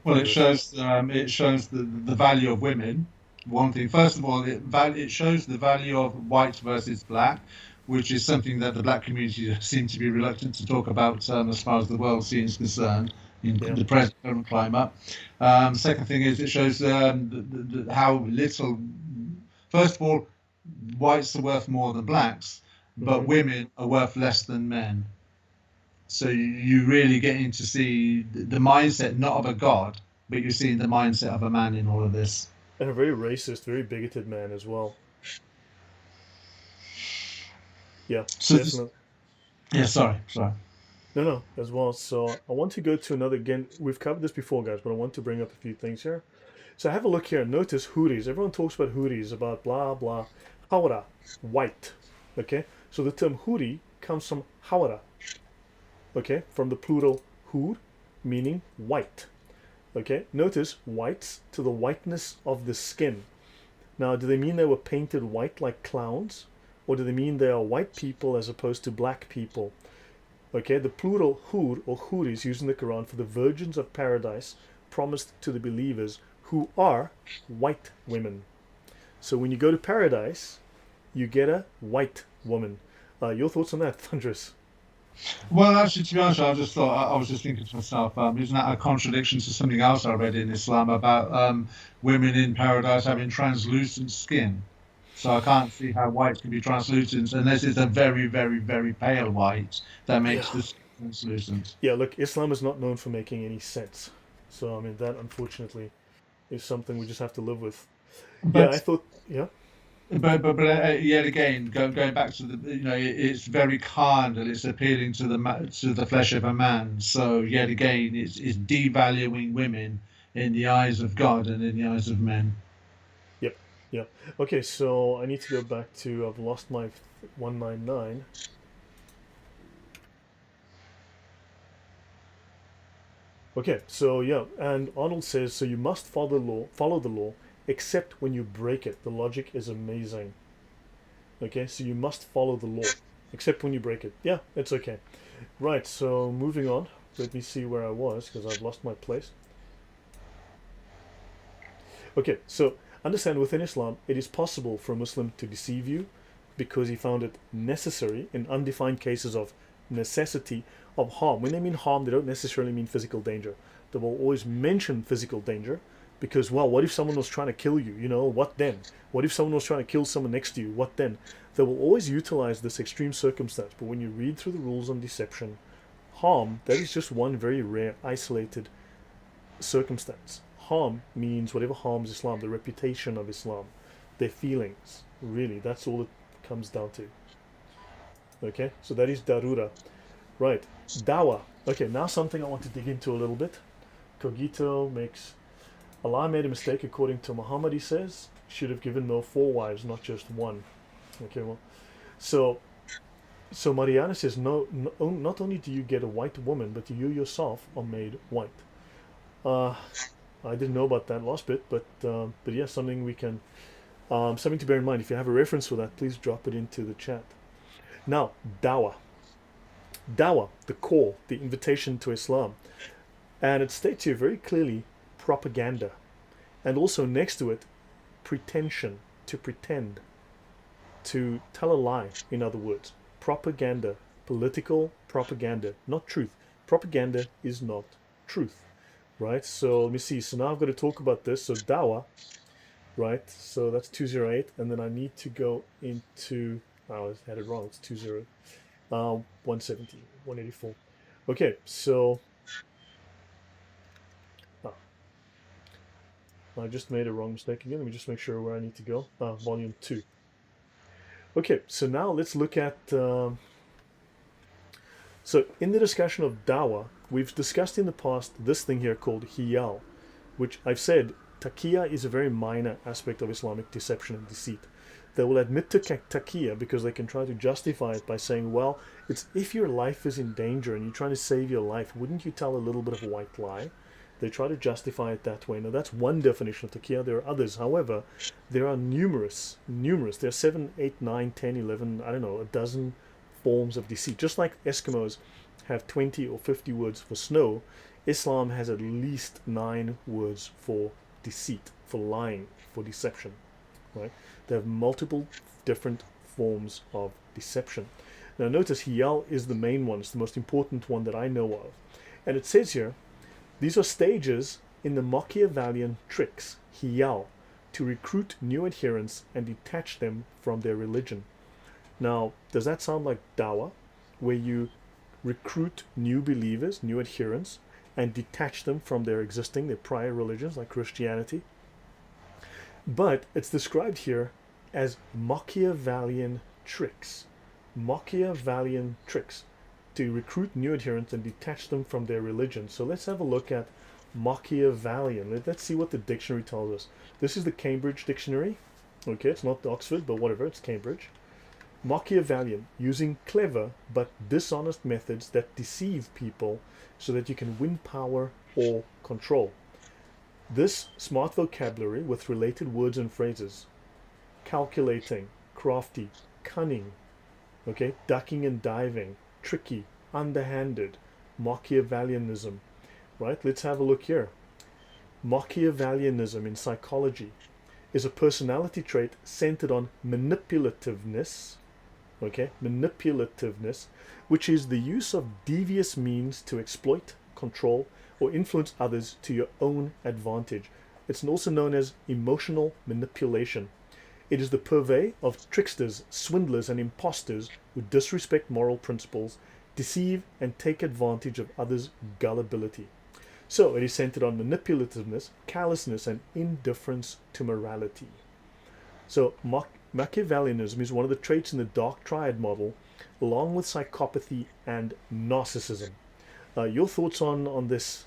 Well, it shows the value of women. One thing, first of all, it shows the value of white versus black, which is something that the black community seem to be reluctant to talk about as far as the world scene is concerned in the present current climate. Second thing is it shows how little. First of all, whites are worth more than blacks, but women are worth less than men. So you really getting to see the mindset not of a god, but you're seeing the mindset of a man in all of this. And a very racist, very bigoted man as well. Yeah, So definitely. sorry. No, as well. So I want to go to another, again, we've covered this before, guys, but I want to bring up a few things here. So have a look here. Notice Houris. Everyone talks about Houris, about blah, blah. Hawara, white. Okay? So the term Houri comes from Hawara. Okay? From the plural Hur, meaning white. Okay? Notice whites to the whiteness of the skin. Now, do they mean they were painted white like clowns? Or do they mean they are white people as opposed to black people? Okay, the plural hur or hur is used in the Quran for the virgins of paradise promised to the believers who are white women. So when you go to paradise, you get a white woman. Your thoughts on that, Thunderous? Well, actually, to be honest, I was just thinking to myself, isn't that a contradiction to something else I read in Islam about women in paradise having translucent skin? So I can't see how white can be translucent unless it's a very, very, very pale white that makes the skin translucent. Yeah, look, Islam is not known for making any sense. So, I mean, that unfortunately is something we just have to live with. Yeah, I But thought, yeah. but yet again, going back to the, it's very carnal. It's appealing to to the flesh of a man. So yet again, it's devaluing women in the eyes of God and in the eyes of men. Yep. Yep. Okay, so I need to go back to, I've lost my 199. Okay, so yeah, and Arnold says, so you must follow the law, except when you break it. The logic is amazing. Okay, so you must follow the law, except when you break it. Yeah, it's okay. Right, so moving on. Let me see where I was, because I've lost my place. Okay, so understand within Islam, it is possible for a Muslim to deceive you because he found it necessary in undefined cases of necessity of harm. When they mean harm, they don't necessarily mean physical danger. They will always mention physical danger because, well, what if someone was trying to kill you? You know, what then? What if someone was trying to kill someone next to you? What then? They will always utilize this extreme circumstance. But when you read through the rules on deception, harm, that is just one very rare, isolated circumstance. Harm means whatever harms Islam, the reputation of Islam, their feelings. Really, that's all it comes down to. Okay, so that is darura. Right, dawa. Okay, now something I want to dig into a little bit. Cogito makes Allah made a mistake according to Muhammad. He says should have given Noah 4 wives, not just one. Okay, well, so Mariana says no, not only do you get a white woman, but you yourself are made white. Uh, I didn't know about that last bit, but yeah, something we can something to bear in mind. If you have a reference for that, please drop it into the chat. Now, dawah. Dawah, the call, the invitation to Islam. And it states here very clearly propaganda. And also next to it, pretension, to pretend, to tell a lie, in other words. Propaganda, political propaganda, not truth. Propaganda is not truth, right? So let me see. So now I've got to talk about this. So dawah, right? So that's 208. And then I need to go into, oh, I had it wrong. It's 20. 170, 184. Okay, so ah, I just made a wrong mistake again. Let me just make sure where I need to go. Volume 2. Okay, so now let's look at. So in the discussion of dawah, we've discussed in the past this thing here called hiyal, which I've said taqiyya is a very minor aspect of Islamic deception and deceit. They will admit to taqiyya because they can try to justify it by saying, well, it's if your life is in danger and you're trying to save your life, wouldn't you tell a little bit of a white lie? They try to justify it that way. Now, that's one definition of taqiyya. There are others. However, there are numerous. There are 7, 8, 9, 10, 11, I don't know, a dozen forms of deceit. Just like Eskimos have 20 or 50 words for snow, Islam has at least 9 words for deceit, for lying, for deception. Right? They have multiple different forms of deception. Now notice hiyal is the main one. It's the most important one that I know of. And it says here, these are stages in the Machiavellian tricks, hiyal, to recruit new adherents and detach them from their religion. Now, does that sound like dawah, where you recruit new believers, new adherents, and detach them from their prior religions like Christianity? But it's described here as Machiavellian tricks. Machiavellian tricks to recruit new adherents and detach them from their religion. So let's have a look at Machiavellian. Let's see what the dictionary tells us. This is the Cambridge Dictionary. Okay, it's not Oxford, but whatever, it's Cambridge. Machiavellian, using clever but dishonest methods that deceive people so that you can win power or control. This smart vocabulary with related words and phrases: calculating, crafty, cunning, okay, ducking and diving, tricky, underhanded, Machiavellianism, right? Let's have a look here. Machiavellianism in psychology is a personality trait centered on manipulativeness, okay, manipulativeness, which is the use of devious means to exploit, control, or influence others to your own advantage. It's also known as emotional manipulation. It is the purvey of tricksters, swindlers, and impostors who disrespect moral principles, deceive, and take advantage of others' gullibility. So it is centered on manipulativeness, callousness, and indifference to morality. So Machiavellianism is one of the traits in the dark triad model, along with psychopathy and narcissism. Your thoughts on this,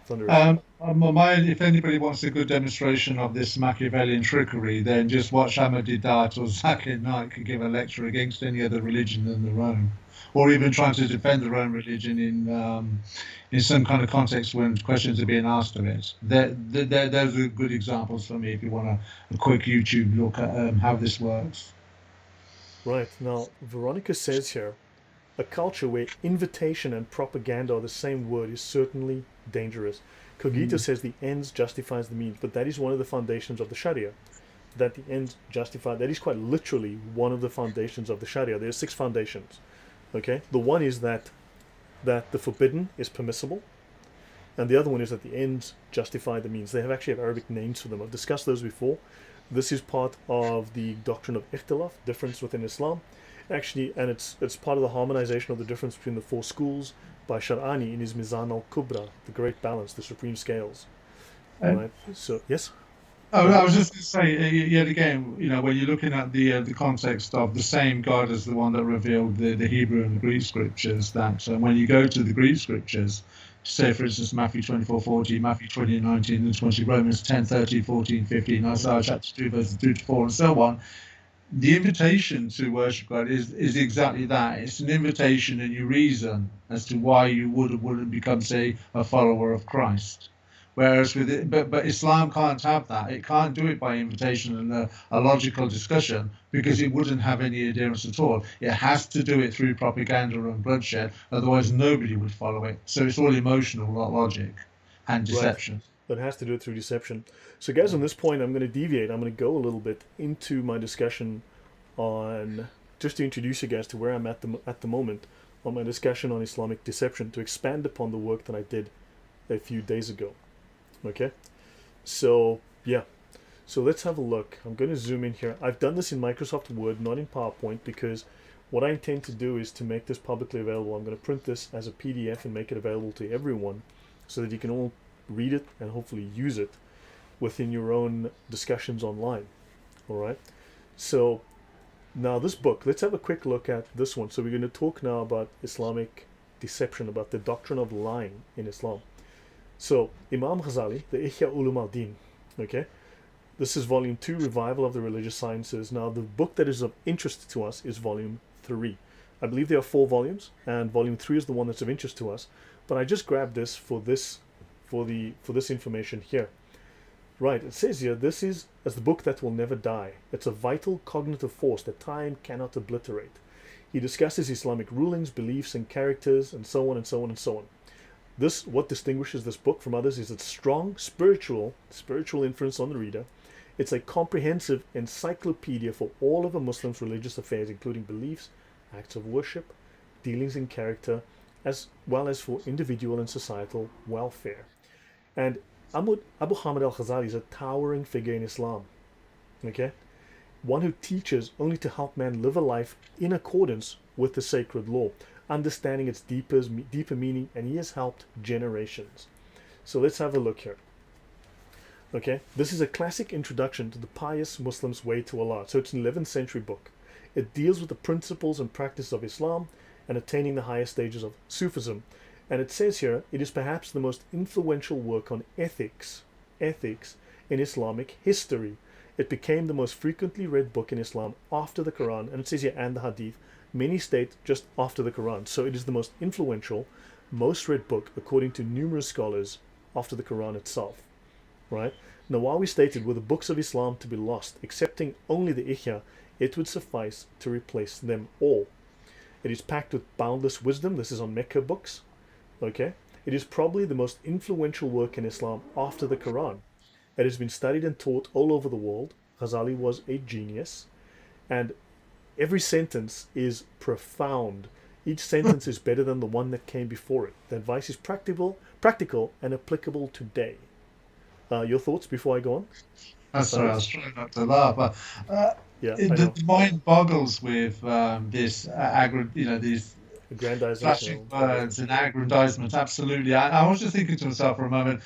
Thunderous? If anybody wants a good demonstration of this Machiavellian trickery, then just watch Ahmadiyya or Zakir Naik give a lecture against any other religion than their own, or even trying to defend their own religion in some kind of context when questions are being asked of it. Those are good examples for me if you want a quick YouTube look at how this works. Right. Now, Veronica says here, a culture where invitation and propaganda are the same word is certainly dangerous. Cogito Mm. says the ends justifies the means, but that is one of the foundations of the Sharia. That the ends justify, that is quite literally one of the foundations of the Sharia. There are 6 foundations. Okay? The one is that the forbidden is permissible, and the other one is that the ends justify the means. They actually have Arabic names for them. I've discussed those before. This is part of the doctrine of ikhtilaf, difference within Islam. Actually, and it's part of the harmonization of the difference between the 4 schools by Shar'ani in his Mizan al-Kubra, the great balance, the supreme scales. And Right? So, yes? oh, Go I ahead. was just going to say, yet again, when you're looking at the context of the same God as the one that revealed the Hebrew and the Greek scriptures, that when you go to the Greek scriptures, say, for instance, Matthew 24:40, Matthew 20:19 and 20, Romans 10:13, 14, 15, Isaiah chapter 2, verses 2 to 4, and so on, the invitation to worship God is exactly that. It's an invitation, and you reason as to why you would or wouldn't become, say, a follower of Christ. Whereas with it, but Islam can't have that. It can't do it by invitation and a logical discussion because it wouldn't have any adherence at all. It has to do it through propaganda and bloodshed. Otherwise, nobody would follow it. So it's all emotional, not logic, and Right. deception. That has to do it through deception. So, guys, on this point, I'm going to deviate. I'm going to go a little bit into my discussion on, just to introduce you guys to where I'm at the moment on my discussion on Islamic deception, to expand upon the work that I did a few days ago. Okay? So, yeah. So let's have a look. I'm going to zoom in here. I've done this in Microsoft Word, not in PowerPoint, because what I intend to do is to make this publicly available. I'm going to print this as a PDF and make it available to everyone so that you can all read it and hopefully use it within your own discussions online. All right? So now this book, let's have a quick look at this one. So we're going to talk now about Islamic deception, about the doctrine of lying in Islam. So Imam Ghazali, the Ihya Ulum al-Din, okay? This is volume 2, Revival of the Religious Sciences. Now the book that is of interest to us is volume 3. I believe there are 4 volumes, and volume 3 is the one that's of interest to us. But I just grabbed this for this information here. Right, it says here, this is as the book that will never die. It's a vital cognitive force that time cannot obliterate. He discusses Islamic rulings, beliefs, and characters, and so on and so on and so on. This, what distinguishes this book from others is its strong spiritual influence on the reader. It's a comprehensive encyclopedia for all of a Muslim's religious affairs, including beliefs, acts of worship, dealings in character, as well as for individual and societal welfare. And Abu Hamid al-Ghazali is a towering figure in Islam. Okay? One who teaches only to help man live a life in accordance with the sacred law, understanding its deeper meaning, and he has helped generations. So let's have a look here. Okay, this is a classic introduction to the pious Muslim's way to Allah. So it's an 11th century book. It deals with the principles and practice of Islam and attaining the highest stages of Sufism. And it says here, it is perhaps the most influential work on ethics in Islamic history. It became the most frequently read book in Islam after the Quran, and it says here, and the Hadith. Many state just after the Quran. So it is the most influential, most read book, according to numerous scholars, after the Quran itself. Right? Nawawi stated, were the books of Islam to be lost, excepting only the Ihya, it would suffice to replace them all. It is packed with boundless wisdom. This is on Mecca books. Okay? It is probably the most influential work in Islam after the Quran. It has been studied and taught all over the world. Ghazali was a genius. And every sentence is profound. Each sentence is better than the one that came before it. The advice is practical and applicable today. Your thoughts before I go on? That's sorry, I was trying not to laugh, but Yeah, I know. the mind boggles with these Aggrandization. flashing words and aggrandizement. Absolutely. I was just thinking to myself for a moment,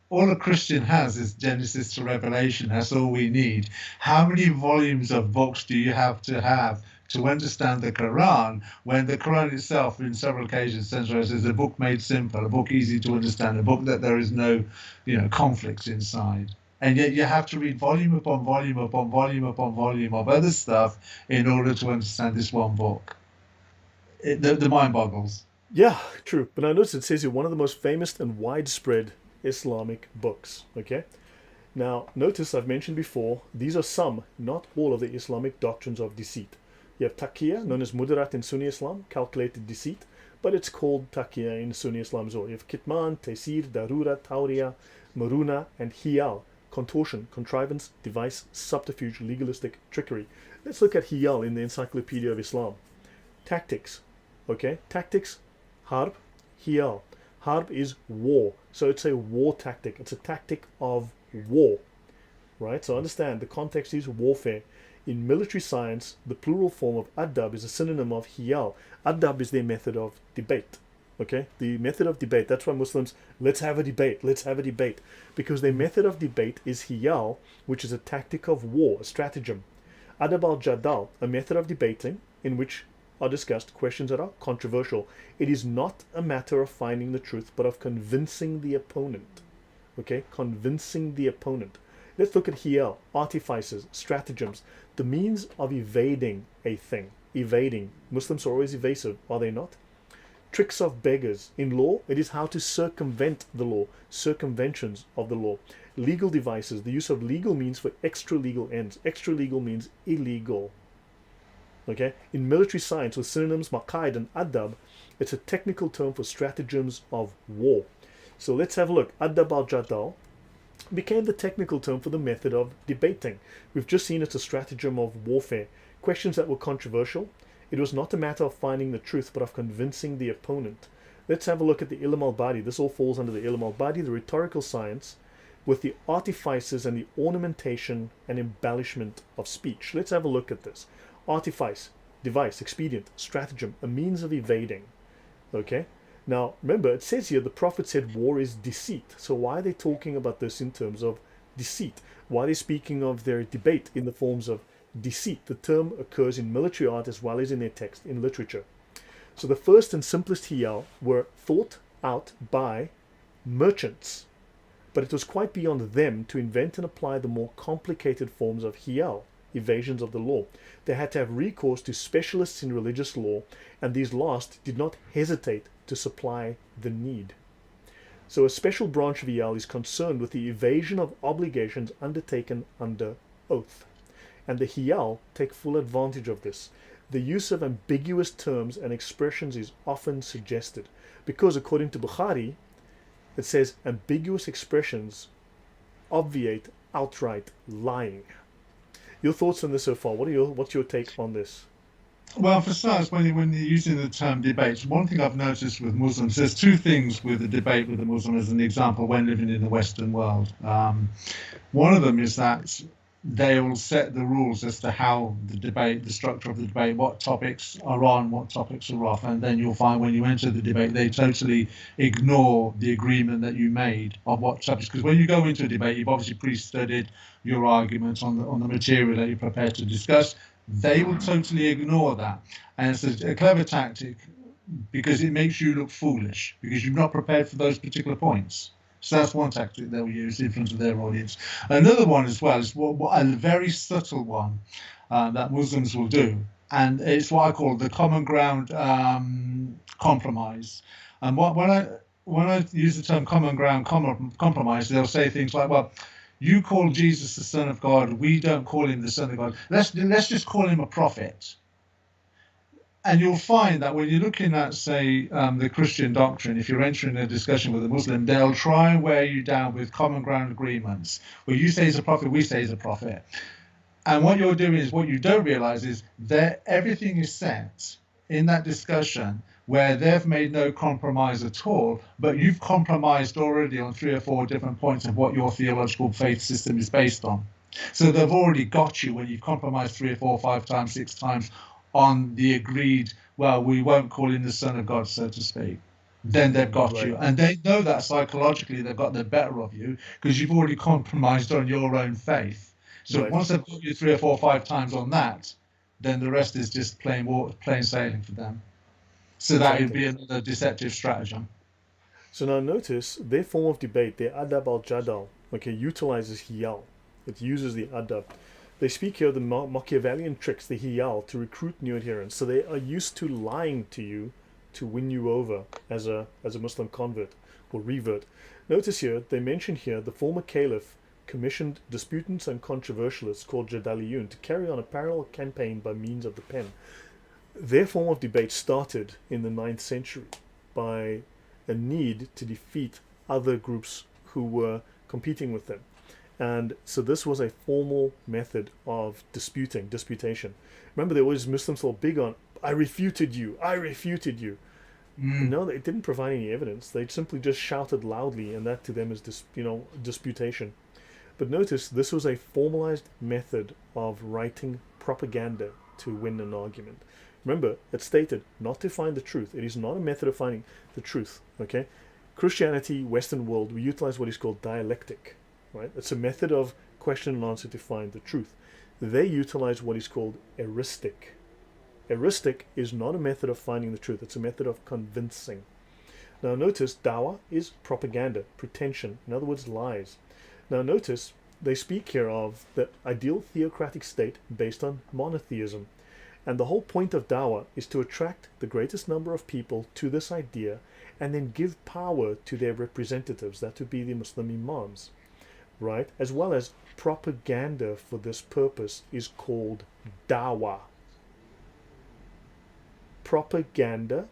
all a Christian has is Genesis to Revelation. That's all we need. How many volumes of books do you have to understand the Quran, when the Quran itself, in several occasions, says is a book made simple, a book easy to understand, a book that there is no, conflicts inside. And yet you have to read volume upon volume upon volume upon volume of other stuff in order to understand this one book. The mind boggles. Yeah, true. But I notice it says here one of the most famous and widespread Islamic books. Okay. Now, notice I've mentioned before, these are some, not all of the Islamic doctrines of deceit. You have taqiyya, known as mudarat in Sunni Islam, calculated deceit, but it's called taqiyya in Sunni Islam as well. You have kitman, taysir, darura, tawriya, maruna, and hiyal, contortion, contrivance, device, subterfuge, legalistic trickery. Let's look at hiyal in the Encyclopaedia of Islam. Tactics, okay? Tactics, harb, hiyal. Harb is war, so it's a war tactic. It's a tactic of war, right? So understand the context is warfare. In military science, the plural form of adab is a synonym of hiyal. Adab is their method of debate, okay? The method of debate. That's why Muslims, let's have a debate, because their method of debate is hiyal, which is a tactic of war, a stratagem. Adab al-jadal, a method of debating in which are discussed questions that are controversial. It is not a matter of finding the truth, but of convincing the opponent. Okay, convincing the opponent. Let's look at hiyal, artifices, stratagems, the means of evading a thing. Evading. Muslims are always evasive, are they not? Tricks of beggars. In law, it is how to circumvent the law, circumventions of the law. Legal devices, the use of legal means for extra legal ends. Extra legal means illegal. Okay, in military science with synonyms maqaid and adab, it's a technical term for stratagems of war. So let's have a look. Adab al-jadal became the technical term for the method of debating. We've just seen it's a stratagem of warfare. Questions that were controversial. It was not a matter of finding the truth, but of convincing the opponent. Let's have a look at the ilm al-badi. This all falls under the ilm al-badi, the rhetorical science, with the artifices and the ornamentation and embellishment of speech. Let's have a look at this. Artifice, device, expedient, stratagem, a means of evading. Okay? Now, remember, it says here the Prophet said war is deceit. So why are they talking about this in terms of deceit? Why are they speaking of their debate in the forms of deceit? The term occurs in military art as well as in their text, in literature. So the first and simplest hiyal were thought out by merchants. But it was quite beyond them to invent and apply the more complicated forms of hiyal, evasions of the law. They had to have recourse to specialists in religious law, and these last did not hesitate to supply the need. So a special branch of hiyal is concerned with the evasion of obligations undertaken under oath. And the hiyal take full advantage of this. The use of ambiguous terms and expressions is often suggested, because according to Bukhari, it says ambiguous expressions obviate outright lying. Your thoughts on this so far? What's your take on this? Well, for starters, when you're using the term debates, one thing I've noticed with Muslims, there's two things with the debate with the Muslim as an example when living in the Western world. One of them is that they will set the rules as to how the debate, the structure of the debate, what topics are on, what topics are off, and then you'll find when you enter the debate, they totally ignore the agreement that you made of what topics. Because when you go into a debate, you've obviously pre-studied your arguments on the material that you're prepared to discuss. They will totally ignore that, and it's a clever tactic because it makes you look foolish because you're not prepared for those particular points. So that's one tactic they'll use in front of their audience. Another one as well is a very subtle one that Muslims will do, and it's what I call the common ground compromise. And when I use the term common ground compromise, they'll say things like, well, you call Jesus the Son of God, we don't call him the Son of God. Let's just call him a prophet. And you'll find that when you're looking at, say, the Christian doctrine, if you're entering a discussion with a Muslim, they'll try and wear you down with common ground agreements, where you say he's a prophet, we say he's a prophet. And what you're doing is, what you don't realize is that everything is set in that discussion where they've made no compromise at all, but you've compromised already on 3 or 4 different points of what your theological faith system is based on. So they've already got you when you've compromised 3 or 4, 5 times, 6 times on the agreed, well, we won't call him the Son of God, so to speak. then they've got Right. you. And they know that psychologically they've got the better of you because you've already compromised on your own faith. So Right. once they've got you 3 or 4 or 5 times on that, then the rest is just plain sailing for them. So that would Exactly. be another deceptive stratagem. So now notice their form of debate, their adab al-jadal, okay, utilizes hiyal. It uses the adab. They speak here of the Machiavellian tricks, the hiyal, to recruit new adherents. So they are used to lying to you to win you over as a Muslim convert or revert. Notice here, they mention here the former caliph commissioned disputants and controversialists called Jadaliyun to carry on a parallel campaign by means of the pen. Their form of debate started in the 9th century by a need to defeat other groups who were competing with them. And so this was a formal method of disputation. Remember, there was Muslims were big on, I refuted you, I refuted you. Mm. No, it didn't provide any evidence. They simply just shouted loudly, and that to them is disputation. But notice this was a formalized method of writing propaganda to win an argument. Remember, it's stated not to find the truth. It is not a method of finding the truth. Okay, Christianity, Western world, we utilize what is called dialectic. Right, it's a method of question and answer to find the truth. They utilize what is called heuristic. Heuristic is not a method of finding the truth. It's a method of convincing. Now notice dawah is propaganda, pretension, in other words, lies. Now notice they speak here of the ideal theocratic state based on monotheism. And the whole point of dawah is to attract the greatest number of people to this idea and then give power to their representatives, that would be the Muslim imams, right? As well as propaganda for this purpose is called dawah. Propaganda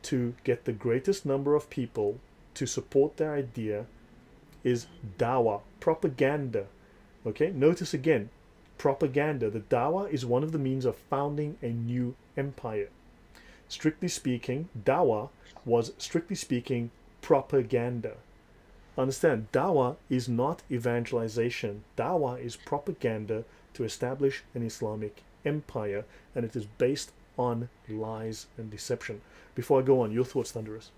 to get the greatest number of people to support their idea is dawah, propaganda. Okay, notice again, propaganda. The dawah is one of the means of founding a new empire. Strictly speaking, dawah was strictly speaking propaganda. Understand, dawah is not evangelization. Dawah is propaganda to establish an Islamic empire, and it is based on lies and deception. Before I go on, your thoughts, Thunderous?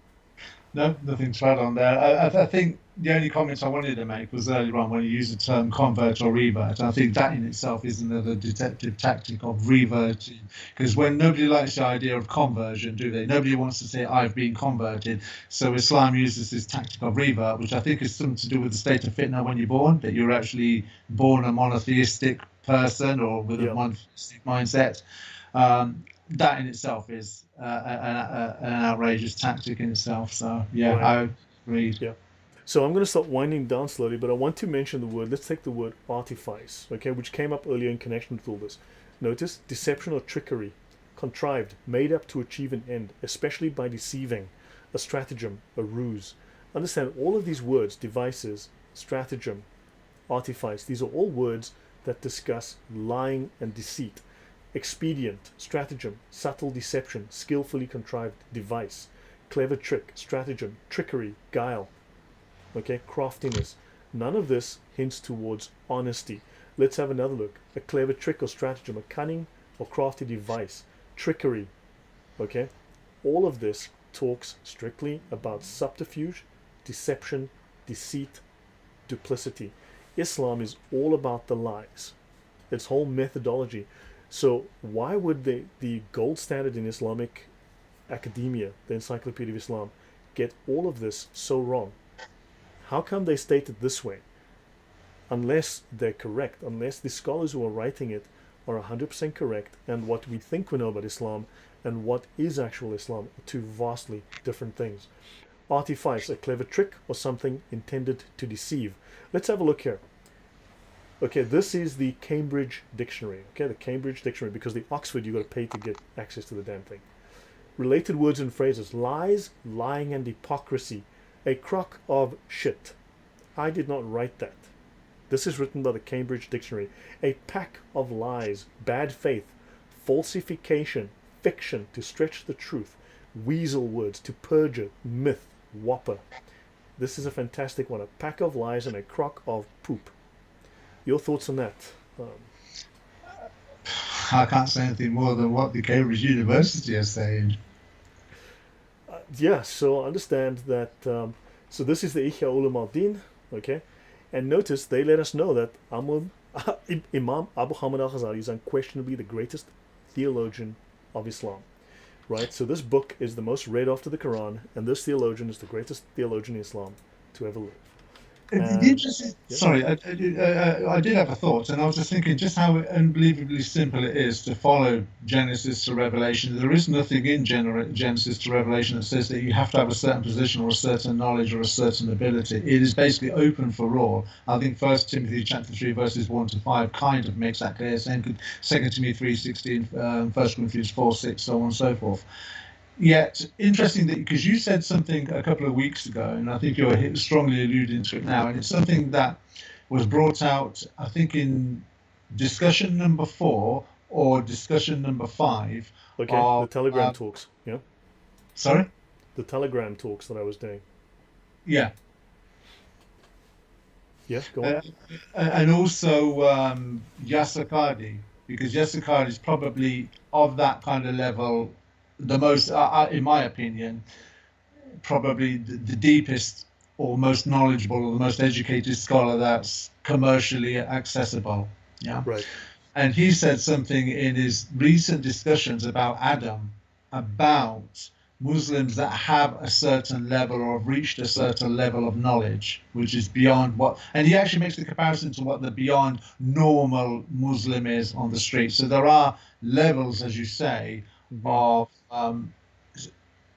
No, nothing to add on there. I think the only comments I wanted to make was earlier on when you use the term convert or revert. I think that in itself is another deceptive tactic of reverting. Because when nobody likes the idea of conversion, do they? Nobody wants to say, I've been converted. So Islam uses this tactic of revert, which I think is something to do with the state of fitna when you're born, that you're actually born a monotheistic person or with a Yeah, monotheistic mindset. That in itself is an outrageous tactic in itself. So yeah, right. I agreed. Yeah. So I'm going to start winding down slowly, but I want to mention the word. Let's take the word artifice, okay, which came up earlier in connection with all this. Notice deception or trickery, contrived, made up to achieve an end, especially by deceiving, a stratagem, a ruse. Understand all of these words, devices, stratagem, artifice, these are all words that discuss lying and deceit. Expedient, stratagem, subtle deception, skillfully contrived device, clever trick, stratagem, trickery, guile, okay, craftiness. None of this hints towards honesty. Let's have another look. A clever trick or stratagem, a cunning or crafty device, trickery, okay. All of this talks strictly about subterfuge, deception, deceit, duplicity. Islam is all about the lies. Its whole methodology. So why would the gold standard in Islamic academia, the Encyclopaedia of Islam, get all of this so wrong? How come they state it this way? Unless they're correct, unless the scholars who are writing it are 100% correct, and what we think we know about Islam and what is actual Islam are two vastly different things. Artifice, a clever trick or something intended to deceive. Let's have a look here. Okay, this is the Cambridge Dictionary. Okay, the Cambridge Dictionary, because the Oxford you got to pay to get access to the damn thing. Related words and phrases: lies, lying, and hypocrisy. A crock of shit. I did not write that. This is written by the Cambridge Dictionary. A pack of lies, bad faith, falsification, fiction, to stretch the truth, weasel words, to perjure, myth, whopper. This is a fantastic one. A pack of lies and a crock of poop. Your thoughts on that? I can't say anything more than what the Cambridge University is saying. Yeah, so understand that. So this is the Ihya Ulum al-Din, okay? And notice they let us know that Imam Abu Hamid al-Ghazali is unquestionably the greatest theologian of Islam, right? So this book is the most read after the Quran, and this theologian is the greatest theologian in Islam to ever live. The And interesting, yeah, sorry, I did have a thought, and I was just thinking just how unbelievably simple it is to follow Genesis to Revelation. There is nothing in Genesis to Revelation that says that you have to have a certain position or a certain knowledge or a certain ability. It is basically open for all. I think First Timothy chapter 3 verses 1 to 5 kind of makes that clear. Second Timothy 3:16, 1 Corinthians 4:6, so on and so forth. Yet, interesting that because you said something a couple of weeks ago, and I think you're strongly alluding to it now, and it's something that was brought out, I think, in discussion number 4 or discussion number 5 okay, the of, Telegram talks. Yeah, sorry? the Telegram talks that I was doing. Yeah. Yeah, go on. And also Yasser Qadi, because Yasser Qadi is probably of that kind of level, the most, in my opinion, probably the deepest or most knowledgeable or the most educated scholar that's commercially accessible. Yeah. Right. And he said something in his recent discussions about Adam, about Muslims that have a certain level or have reached a certain level of knowledge, which is beyond what, and he actually makes the comparison to what the beyond normal Muslim is on the street. So there are levels, as you say, of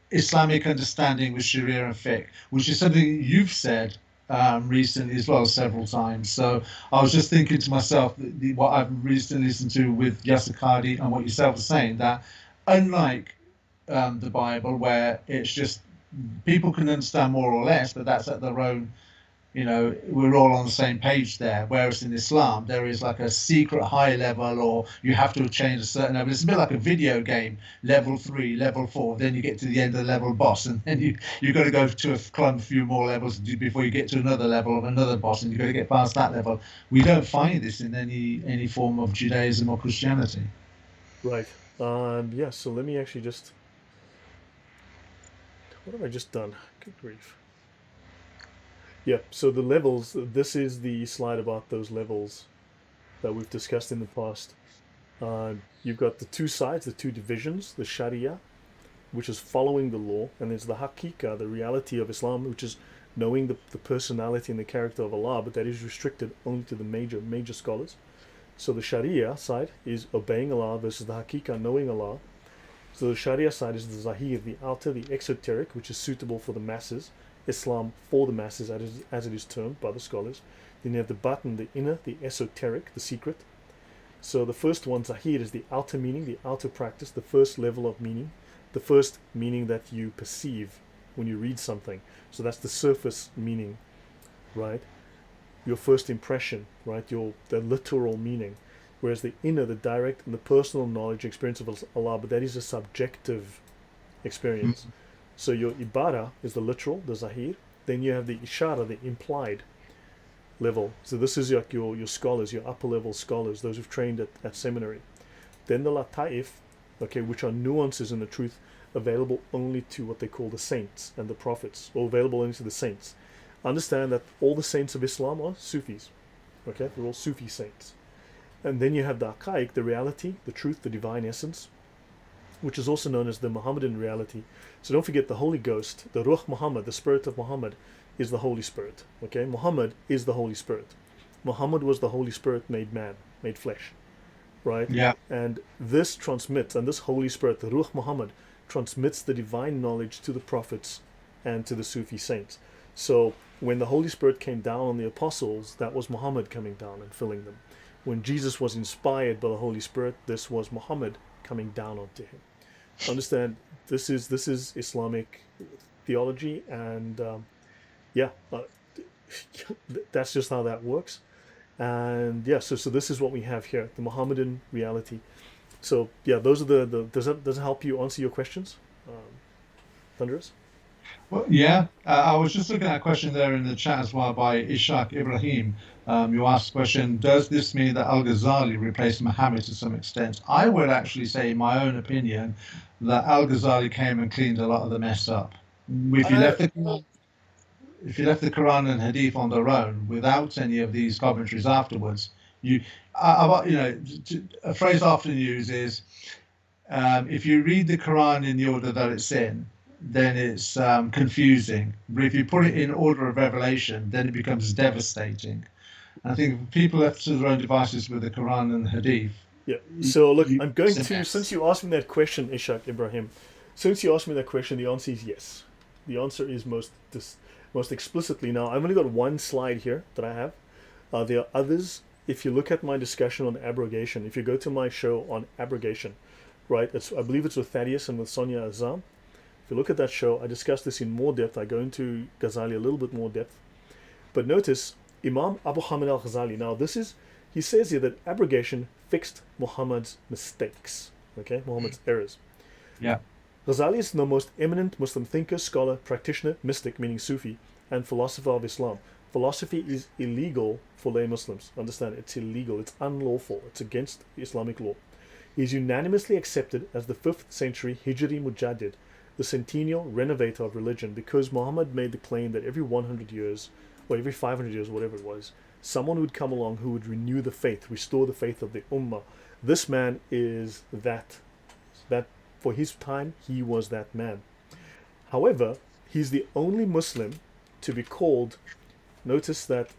Islamic understanding with Sharia and fiqh, which is something you've said recently as well several times. So I was just thinking to myself, what I've recently listened to with Yasser Qadi and what yourself are saying, that unlike the Bible, where it's just people can understand more or less, but that's at their own, we're all on the same page there. Whereas in Islam, there is like a secret high level, or you have to change a certain level. It's a bit like a video game, level 3, level 4. Then you get to the end of the level boss, and then you've got to go to climb a few more levels before you get to another level of another boss, and you've got to get past that level. We don't find this in any form of Judaism or Christianity. Right. Yeah, so let me actually just. What have I just done? Good grief. Yeah, so the levels, this is the slide about those levels that we've discussed in the past. You've got the two sides, the two divisions, the Sharia, which is following the law, and there's the Hakika, the reality of Islam, which is knowing the personality and the character of Allah, but that is restricted only to the major scholars. So the Sharia side is obeying Allah versus the Hakika, knowing Allah. So the Sharia side is the Zahir, the outer, the exoteric, which is suitable for the masses, Islam for the masses as it is termed by the scholars. Then you have the batin, the inner, the esoteric, the secret. So the first one, Zahir, is the outer meaning, the outer practice, the first level of meaning, the first meaning that you perceive when you read something. So that's the surface meaning, right? Your first impression, right? The literal meaning. Whereas the inner, the direct, and the personal knowledge, experience of Allah, but that is a subjective experience. So your ibadah is the literal, the zahir. Then you have the ishara, the implied level. So this is your scholars, your upper level scholars, those who've trained at seminary. Then the lataif, okay, which are nuances in the truth available only to what they call the saints and the prophets, or available only to the saints. Understand that all the saints of Islam are Sufis. Okay, they're all Sufi saints. And then you have the aqaiq, the reality, the truth, the divine essence, which is also known as the Muhammadan reality. So don't forget the Holy Ghost, the Ruh Muhammad, the Spirit of Muhammad, is the Holy Spirit. Okay, Muhammad is the Holy Spirit. Muhammad was the Holy Spirit made man, made flesh, right? Yeah. And this transmits, and this Holy Spirit, the Ruh Muhammad, transmits the divine knowledge to the prophets and to the Sufi saints. So when the Holy Spirit came down on the apostles, that was Muhammad coming down and filling them. When Jesus was inspired by the Holy Spirit, this was Muhammad coming down onto him. Understand, this is Islamic theology, and that's just how that works. And yeah, so this is what we have here, the Muhammadan reality. So yeah, those are the does that help you answer your questions, Thunderous? Well, yeah, I was just looking at a question there in the chat as well by Ishaq Ibrahim. You asked the question, does this mean that Al-Ghazali replaced Muhammad to some extent? I would actually say, in my own opinion, that Al-Ghazali came and cleaned a lot of the mess up. If you Uh, left the if you left the Quran and Hadith on their own without any of these commentaries afterwards, you, a phrase often used is, if you read the Quran in the order that it's in, then it's confusing. But if you put it in order of revelation, then it becomes devastating. I think if people left to their own devices with the Quran and Hadith, yeah. So look, I'm going it's a to, since mess. you asked me that question, Ishaq Ibrahim, since you asked me that question, the answer is yes. The answer is most explicitly. Now, I've only got one slide here that I have. There are others. If you look at my discussion on abrogation, if you go to my show on abrogation, right? I believe it's with Thaddeus and with Sonia Azam. If you look at that show, I discuss this in more depth. I go into Ghazali a little bit more depth. But notice Imam Abu Hamid al-Ghazali. Now, he says here that abrogation fixed Muhammad's mistakes, okay, Muhammad's errors. Yeah. Ghazali is the most eminent Muslim thinker, scholar, practitioner, mystic, meaning Sufi, and philosopher of Islam. Philosophy is illegal for lay Muslims. Understand, it's illegal, it's unlawful, it's against Islamic law. He is unanimously accepted as the 5th century Hijri Mujaddid, the centennial renovator of religion, because Muhammad made the claim that every 100 years, or every 500 years, whatever it was, someone would come along who would renew the faith, restore the faith of the Ummah. This man is that for his time, he was that man. However, he's the only Muslim to be called, notice that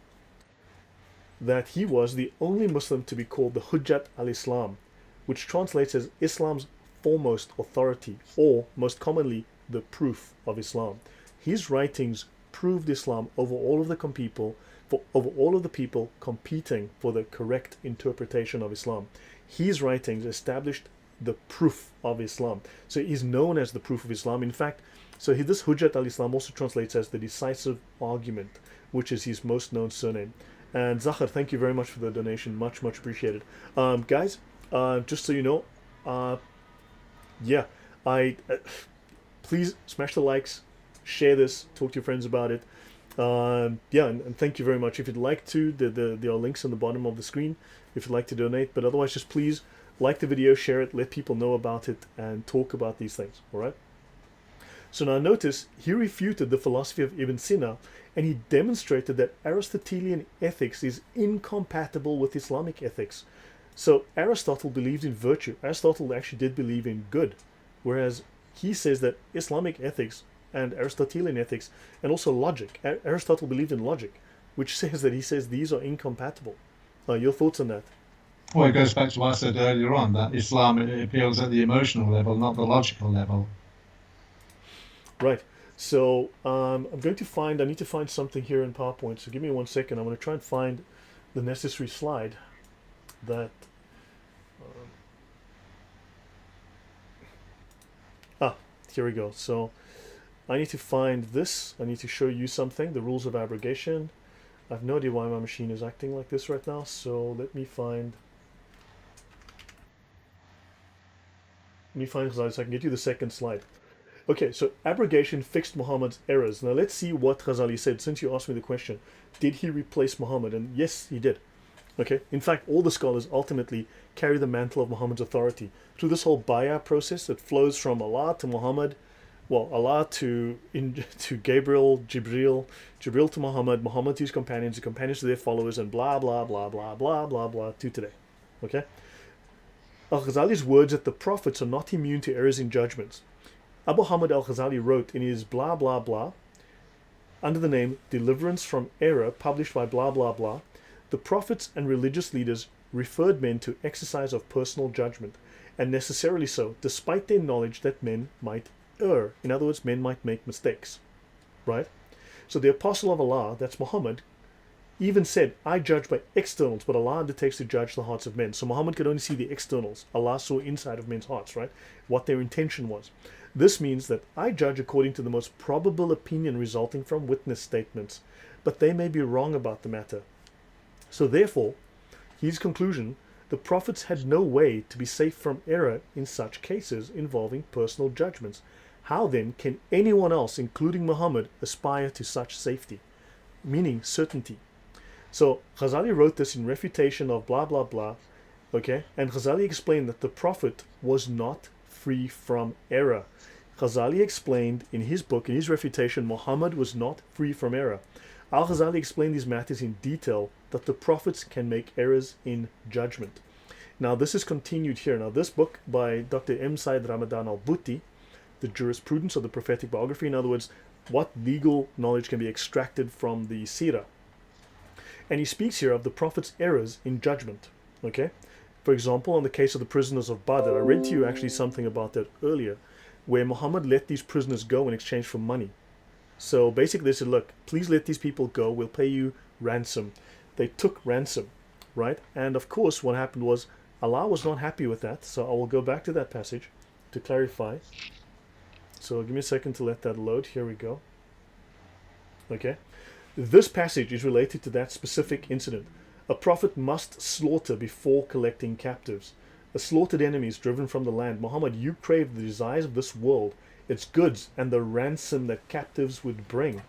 he was the only Muslim to be called the Hujjat al-Islam, which translates as Islam's foremost authority, or most commonly, the proof of Islam. His writings proved Islam over all of the people competing for the correct interpretation of Islam. His writings established the proof of Islam. So he's known as the proof of Islam. In fact, this Hujjat al-Islam also translates as the decisive argument, which is his most known surname. And Zahar, thank you very much for the donation. Much, much appreciated. Guys, just so you know, please smash the likes, share this, talk to your friends about it. And thank you very much. If you'd like to, there are links on the bottom of the screen if you'd like to donate. But otherwise, just please like the video, share it, let people know about it, and talk about these things. All right? So now notice, he refuted the philosophy of Ibn Sina, and he demonstrated that Aristotelian ethics is incompatible with Islamic ethics. So Aristotle believed in virtue. Aristotle actually did believe in good, whereas he says that Islamic ethics and Aristotelian ethics, and also logic. Aristotle believed in logic, which says that he says these are incompatible. Your thoughts on that? Well, it goes back to what I said earlier on, that Islam appeals at the emotional level, not the logical level. Right. So I need to find something here in PowerPoint. So give me 1 second. I'm going to try and find the necessary slide that. Here we go. So I need to find this. I need to show you something. The rules of abrogation. I have no idea why my machine is acting like this right now. So let me find so I can get you the second slide. Okay, so abrogation fixed Muhammad's errors. Now let's see what Ghazali said. Since you asked me the question, did he replace Muhammad? And yes, he did. Okay, in fact, all the scholars ultimately carry the mantle of Muhammad's authority through this whole bay'ah process that flows from Allah to Muhammad. Well, Allah to Gabriel, Jibril to Muhammad, Muhammad to his companions, the companions to their followers, and blah blah blah blah blah blah blah to today. Okay. Al-Ghazali's words that the prophets are not immune to errors in judgments. Abu Hamid al-Ghazali wrote in his blah blah blah, under the name Deliverance from Error, published by blah blah blah, the prophets and religious leaders referred men to exercise of personal judgment, and necessarily so, despite their knowledge that men might err. In other words, men might make mistakes. Right? So the apostle of Allah, that's Muhammad, even said, I judge by externals, but Allah undertakes to judge the hearts of men. So Muhammad could only see the externals. Allah saw inside of men's hearts, right? What their intention was. This means that I judge according to the most probable opinion resulting from witness statements, but they may be wrong about the matter. So therefore, his conclusion, the prophets had no way to be safe from error in such cases involving personal judgments. How then can anyone else, including Muhammad, aspire to such safety? Meaning certainty. So Ghazali wrote this in refutation of blah blah blah, okay? And Ghazali explained that the Prophet was not free from error. Ghazali explained in his book, in his refutation, Muhammad was not free from error. Al-Ghazali explained these matters in detail, that the prophets can make errors in judgment. Now this is continued here. Now this book by Dr. M. Said Ramadan al-Buti, The Jurisprudence of the Prophetic Biography, in other words, what legal knowledge can be extracted from the seerah. And he speaks here of the prophet's errors in judgment. Okay? For example, on the case of the prisoners of Badr, I read to you actually something about that earlier, where Muhammad let these prisoners go in exchange for money. So basically they said, look, please let these people go, we'll pay you ransom. They took ransom, right? And of course what happened was Allah was not happy with that, so I will go back to that passage to clarify. So give me a second to let that load. Here we go. Okay. This passage is related to that specific incident. A prophet must slaughter before collecting captives. The slaughtered enemies driven from the land. Muhammad, you crave the desires of this world, its goods, and the ransom that captives would bring.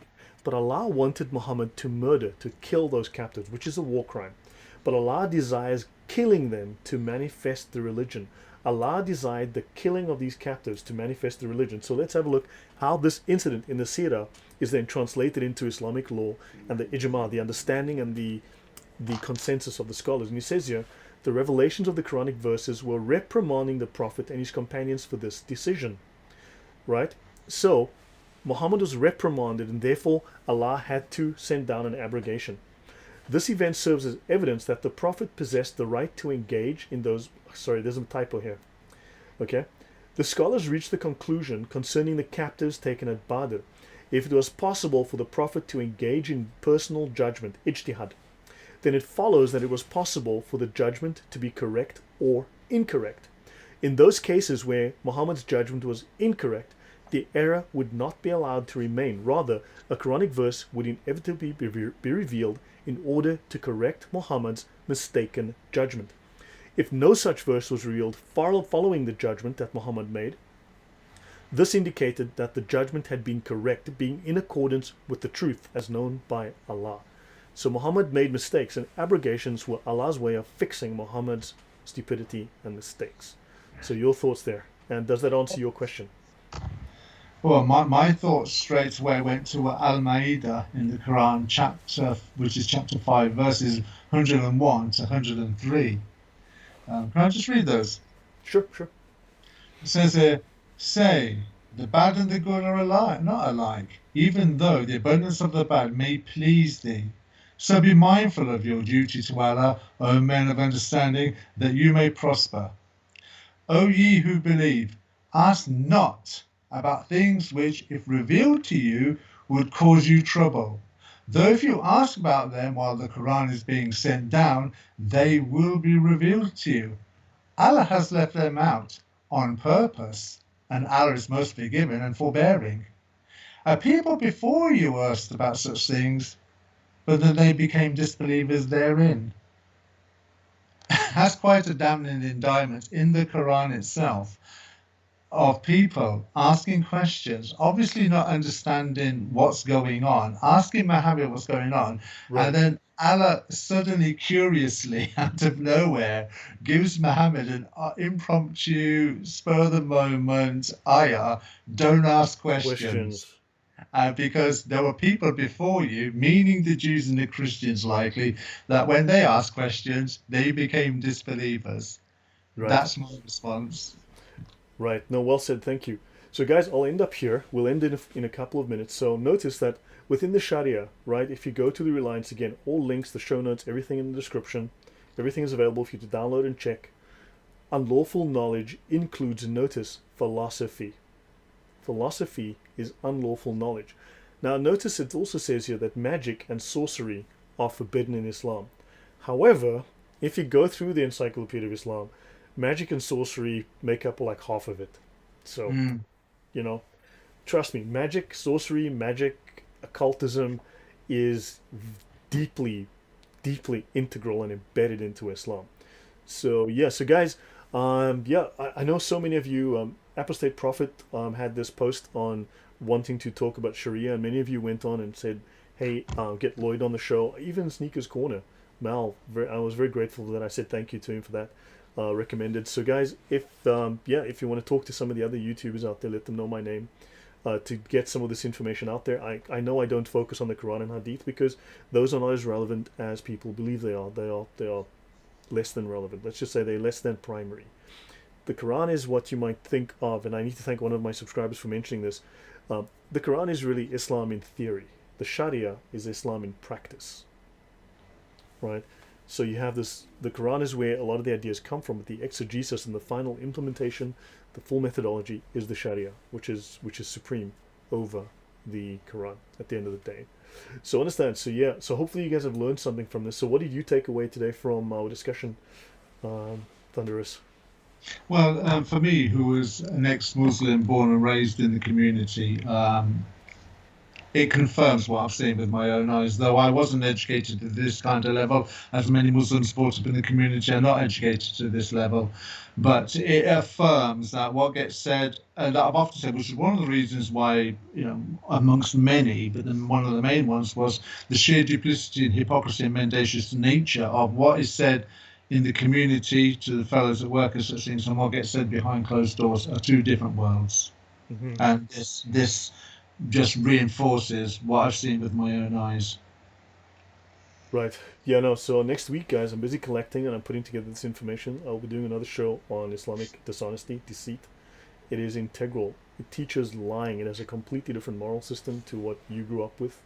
But Allah wanted Muhammad to murder, to kill those captives, which is a war crime. But Allah desires killing them to manifest the religion. Allah desired the killing of these captives to manifest the religion. So let's have a look how this incident in the seerah is then translated into Islamic law and the ijma, the understanding and the consensus of the scholars. And he says here, the revelations of the Quranic verses were reprimanding the Prophet and his companions for this decision. Right? So Muhammad was reprimanded and therefore Allah had to send down an abrogation. This event serves as evidence that the Prophet possessed the right to engage in those... Sorry, there's a typo here. Okay? The scholars reached the conclusion concerning the captives taken at Badr. If it was possible for the Prophet to engage in personal judgment, ijtihad, then it follows that it was possible for the judgment to be correct or incorrect. In those cases where Muhammad's judgment was incorrect, the error would not be allowed to remain. Rather, a Quranic verse would inevitably be revealed in order to correct Muhammad's mistaken judgment. If no such verse was revealed following the judgment that Muhammad made, this indicated that the judgment had been correct, being in accordance with the truth as known by Allah. So Muhammad made mistakes, and abrogations were Allah's way of fixing Muhammad's stupidity and mistakes. So your thoughts there, and does that answer your question? Well, my thoughts straight away went to Al-Ma'idah in the Quran, which is chapter 5, verses 101 to 103. Can I just read those? Sure. It says here, say, the bad and the good are not alike, even though the abundance of the bad may please thee. So be mindful of your duty to Allah, O men of understanding, that you may prosper. O ye who believe, ask not about things which, if revealed to you, would cause you trouble. Though if you ask about them while the Quran is being sent down, they will be revealed to you. Allah has left them out on purpose, and Allah is most forgiving and forbearing. A people before you asked about such things, but then they became disbelievers therein. That's quite a damning indictment in the Quran itself of people asking questions, obviously not understanding what's going on, asking Muhammad what's going on, right. And then Allah suddenly, curiously, out of nowhere, gives Muhammad an impromptu, spur-of-the-moment ayah, don't ask questions. Because there were people before you, meaning the Jews and the Christians likely, that when they asked questions, they became disbelievers. Right. That's my response. Right. No, well said. Thank you. So guys, I'll end up here. We'll end in a couple of minutes. So notice that within the Sharia, right, if you go to the Reliance again, all links, the show notes, everything in the description, everything is available for you to download and check. Unlawful knowledge includes, notice, philosophy. Philosophy is unlawful knowledge. Now notice it also says here that magic and sorcery are forbidden in Islam. However, if you go through the Encyclopaedia of Islam, magic and sorcery make up like half of it. So, you know, trust me, magic, sorcery, occultism is deeply, deeply integral and embedded into Islam. So, yeah, so guys, I know so many of you, Apostate Prophet had this post on wanting to talk about Sharia, and many of you went on and said, hey, get Lloyd on the show. Even Sneakers Corner, Mal, I was very grateful that I said thank you to him for that. recommended. So guys, if if you want to talk to some of the other YouTubers out there, let them know my name. To get some of this information out there. I know I don't focus on the Quran and Hadith because those are not as relevant as people believe they are. They are less than relevant. Let's just say they're less than primary. The Quran is what you might think of, and I need to thank one of my subscribers for mentioning this. The Quran is really Islam in theory. The Sharia is Islam in practice, right? So you have this. The Quran is where a lot of the ideas come from, but the exegesis and the final implementation, the full methodology, is the Sharia, which is supreme over the Quran at the end of the day. So understand. So yeah. So hopefully you guys have learned something from this. So what did you take away today from our discussion, Thunderous? Well, for me, who was an ex-Muslim born and raised in the community, it confirms what I've seen with my own eyes. Though I wasn't educated to this kind of level, as many Muslims brought up in the community are not educated to this level, but it affirms that what gets said, and I've often said, which is one of the reasons why, amongst many, but then one of the main ones was the sheer duplicity and hypocrisy and mendacious nature of what is said in the community to the fellows at work and such things, and what gets said behind closed doors are two different worlds. Mm-hmm. And this just reinforces what I've seen with my own eyes. Right. Yeah, no. So next week, guys, I'm busy collecting and I'm putting together this information. I'll be doing another show on Islamic dishonesty, deceit. It is integral. It teaches lying. It has a completely different moral system to what you grew up with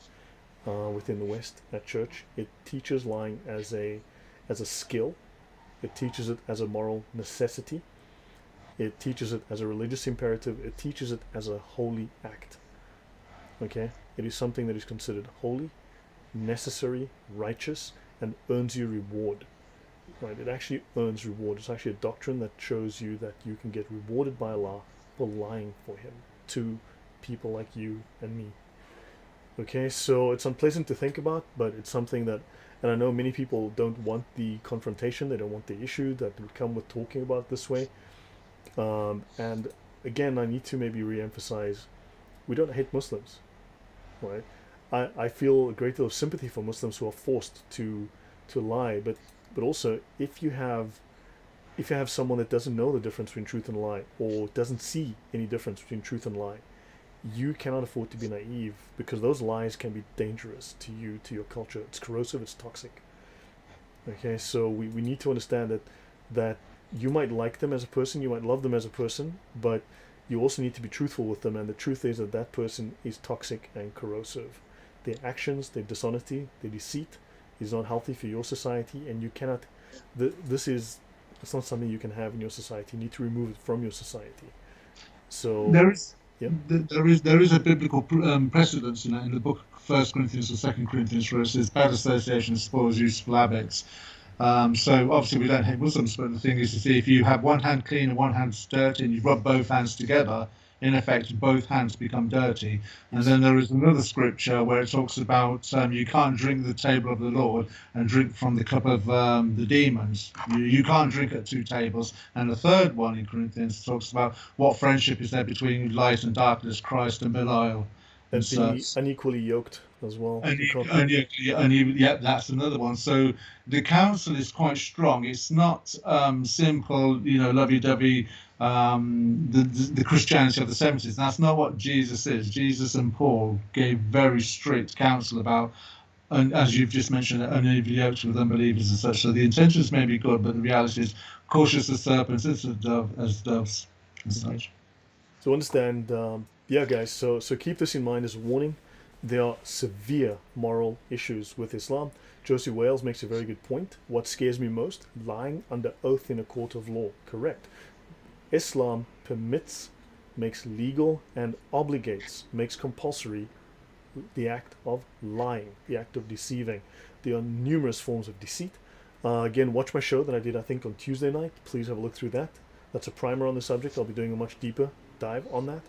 within the West at church. It teaches lying as a skill. It teaches it as a moral necessity. It teaches it as a religious imperative. It teaches it as a holy act. Okay? It is something that is considered holy, necessary, righteous, and earns you reward. Right? It actually earns reward. It's actually a doctrine that shows you that you can get rewarded by Allah for lying for Him to people like you and me. Okay, so it's unpleasant to think about, but it's something that, and I know many people don't want the confrontation, they don't want the issue that would come with talking about it this way. And again, I need to maybe re-emphasize, we don't hate Muslims, right? I feel a great deal of sympathy for Muslims who are forced to lie, but also if you have someone that doesn't know the difference between truth and lie, or doesn't see any difference between truth and lie, you cannot afford to be naive, because those lies can be dangerous to you, to your culture. It's corrosive, it's toxic. Okay, so we need to understand that you might like them as a person, you might love them as a person, but you also need to be truthful with them, and the truth is that that person is toxic and corrosive. Their actions, their dishonesty, their deceit is not healthy for your society, and you cannot, it's not something you can have in your society. You need to remove it from your society. So, There is yeah. there is a biblical precedence in the book First Corinthians or Second Corinthians where it says bad association spoils useful habits. So obviously we don't hate Muslims, but the thing is to see if you have one hand clean and one hand dirty and you rub both hands together, in effect both hands become dirty. And then there is another scripture where it talks about you can't drink the table of the Lord and drink from the cup of the demons. You can't drink at two tables. And the third one in Corinthians talks about what friendship is there between light and darkness, Christ and Belial. And And so be unequally yoked as well. yeah, that's another one. So the council is quite strong. It's not simple, lovey-dovey, the Christianity of the 70s. That's not what Jesus is. Jesus and Paul gave very strict counsel about, and as you've just mentioned, unequally yoked with unbelievers and such. So the intentions may be good, but the reality is cautious as serpents, as doves and such. So understand, yeah, guys. So keep this in mind as a warning. There are severe moral issues with Islam. Josie Wales makes a very good point. What scares me most? Lying under oath in a court of law. Correct. Islam permits, makes legal, and obligates, makes compulsory the act of lying, the act of deceiving. There are numerous forms of deceit. Again, watch my show that I did, I think, on Tuesday night. Please have a look through that. That's a primer on the subject. I'll be doing a much deeper dive on that.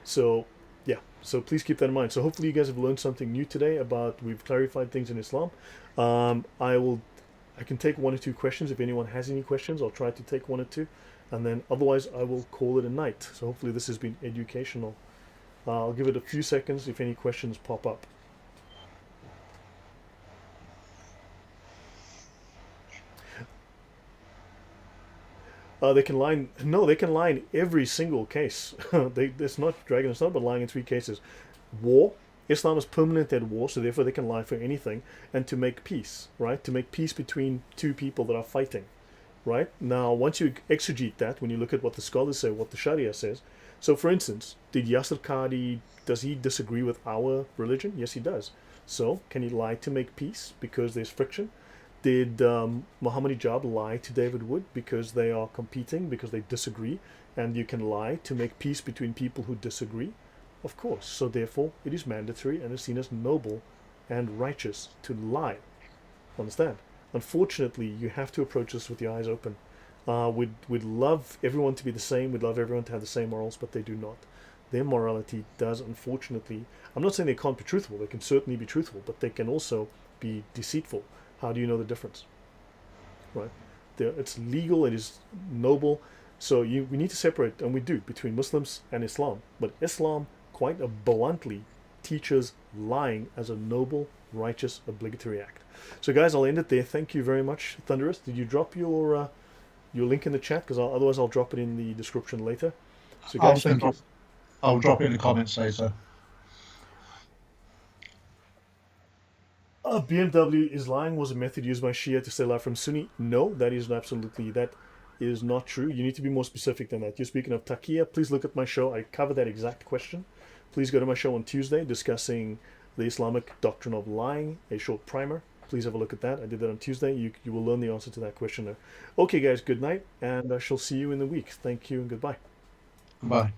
So yeah, so please keep that in mind. So hopefully you guys have learned something new today about, we've clarified things in Islam. I can take one or two questions. If anyone has any questions, I'll try to take one or two, and then otherwise I will call it a night. So hopefully this has been educational. I'll give it a few seconds if any questions pop up. They can lie. No, they can lie in every single case. It's not dragging us up, but lying in three cases: war. Islam is permanent at war, so therefore they can lie for anything, and to make peace, right? To make peace between two people that are fighting, right? Now, once you exegete that, when you look at what the scholars say, what the Sharia says. So, for instance, did Yasser Qadi, does he disagree with our religion? Yes, he does. So, can he lie to make peace because there's friction? Did Muhammad Hijab lie to David Wood because they are competing, because they disagree, and you can lie to make peace between people who disagree? Of course. So therefore, it is mandatory and is seen as noble and righteous to lie. Understand? Unfortunately, you have to approach this with your eyes open. We'd love everyone to be the same. We'd love everyone to have the same morals, but they do not. Their morality does, unfortunately. I'm not saying they can't be truthful. They can certainly be truthful, but they can also be deceitful. How do you know the difference? Right? It's legal. It is noble. So we need to separate, and we do, between Muslims and Islam. But Islam quite bluntly teaches lying as a noble, righteous, obligatory act. So, guys, I'll end it there. Thank you very much, Thunderous. Did you drop your link in the chat? Because otherwise, I'll drop it in the description later. So, guys, thank you. I'll drop it in the comments later. BMW is lying was a method used by Shia to stay alive from Sunni. No, that is not true. You need to be more specific than that. You're speaking of taqiyya. Please look at my show. I cover that exact question. Please go to my show on Tuesday discussing the Islamic doctrine of lying, a short primer. Please have a look at that. I did that on Tuesday. You will learn the answer to that question there. Okay, guys, good night, and I shall see you in the week. Thank you and goodbye. Goodbye.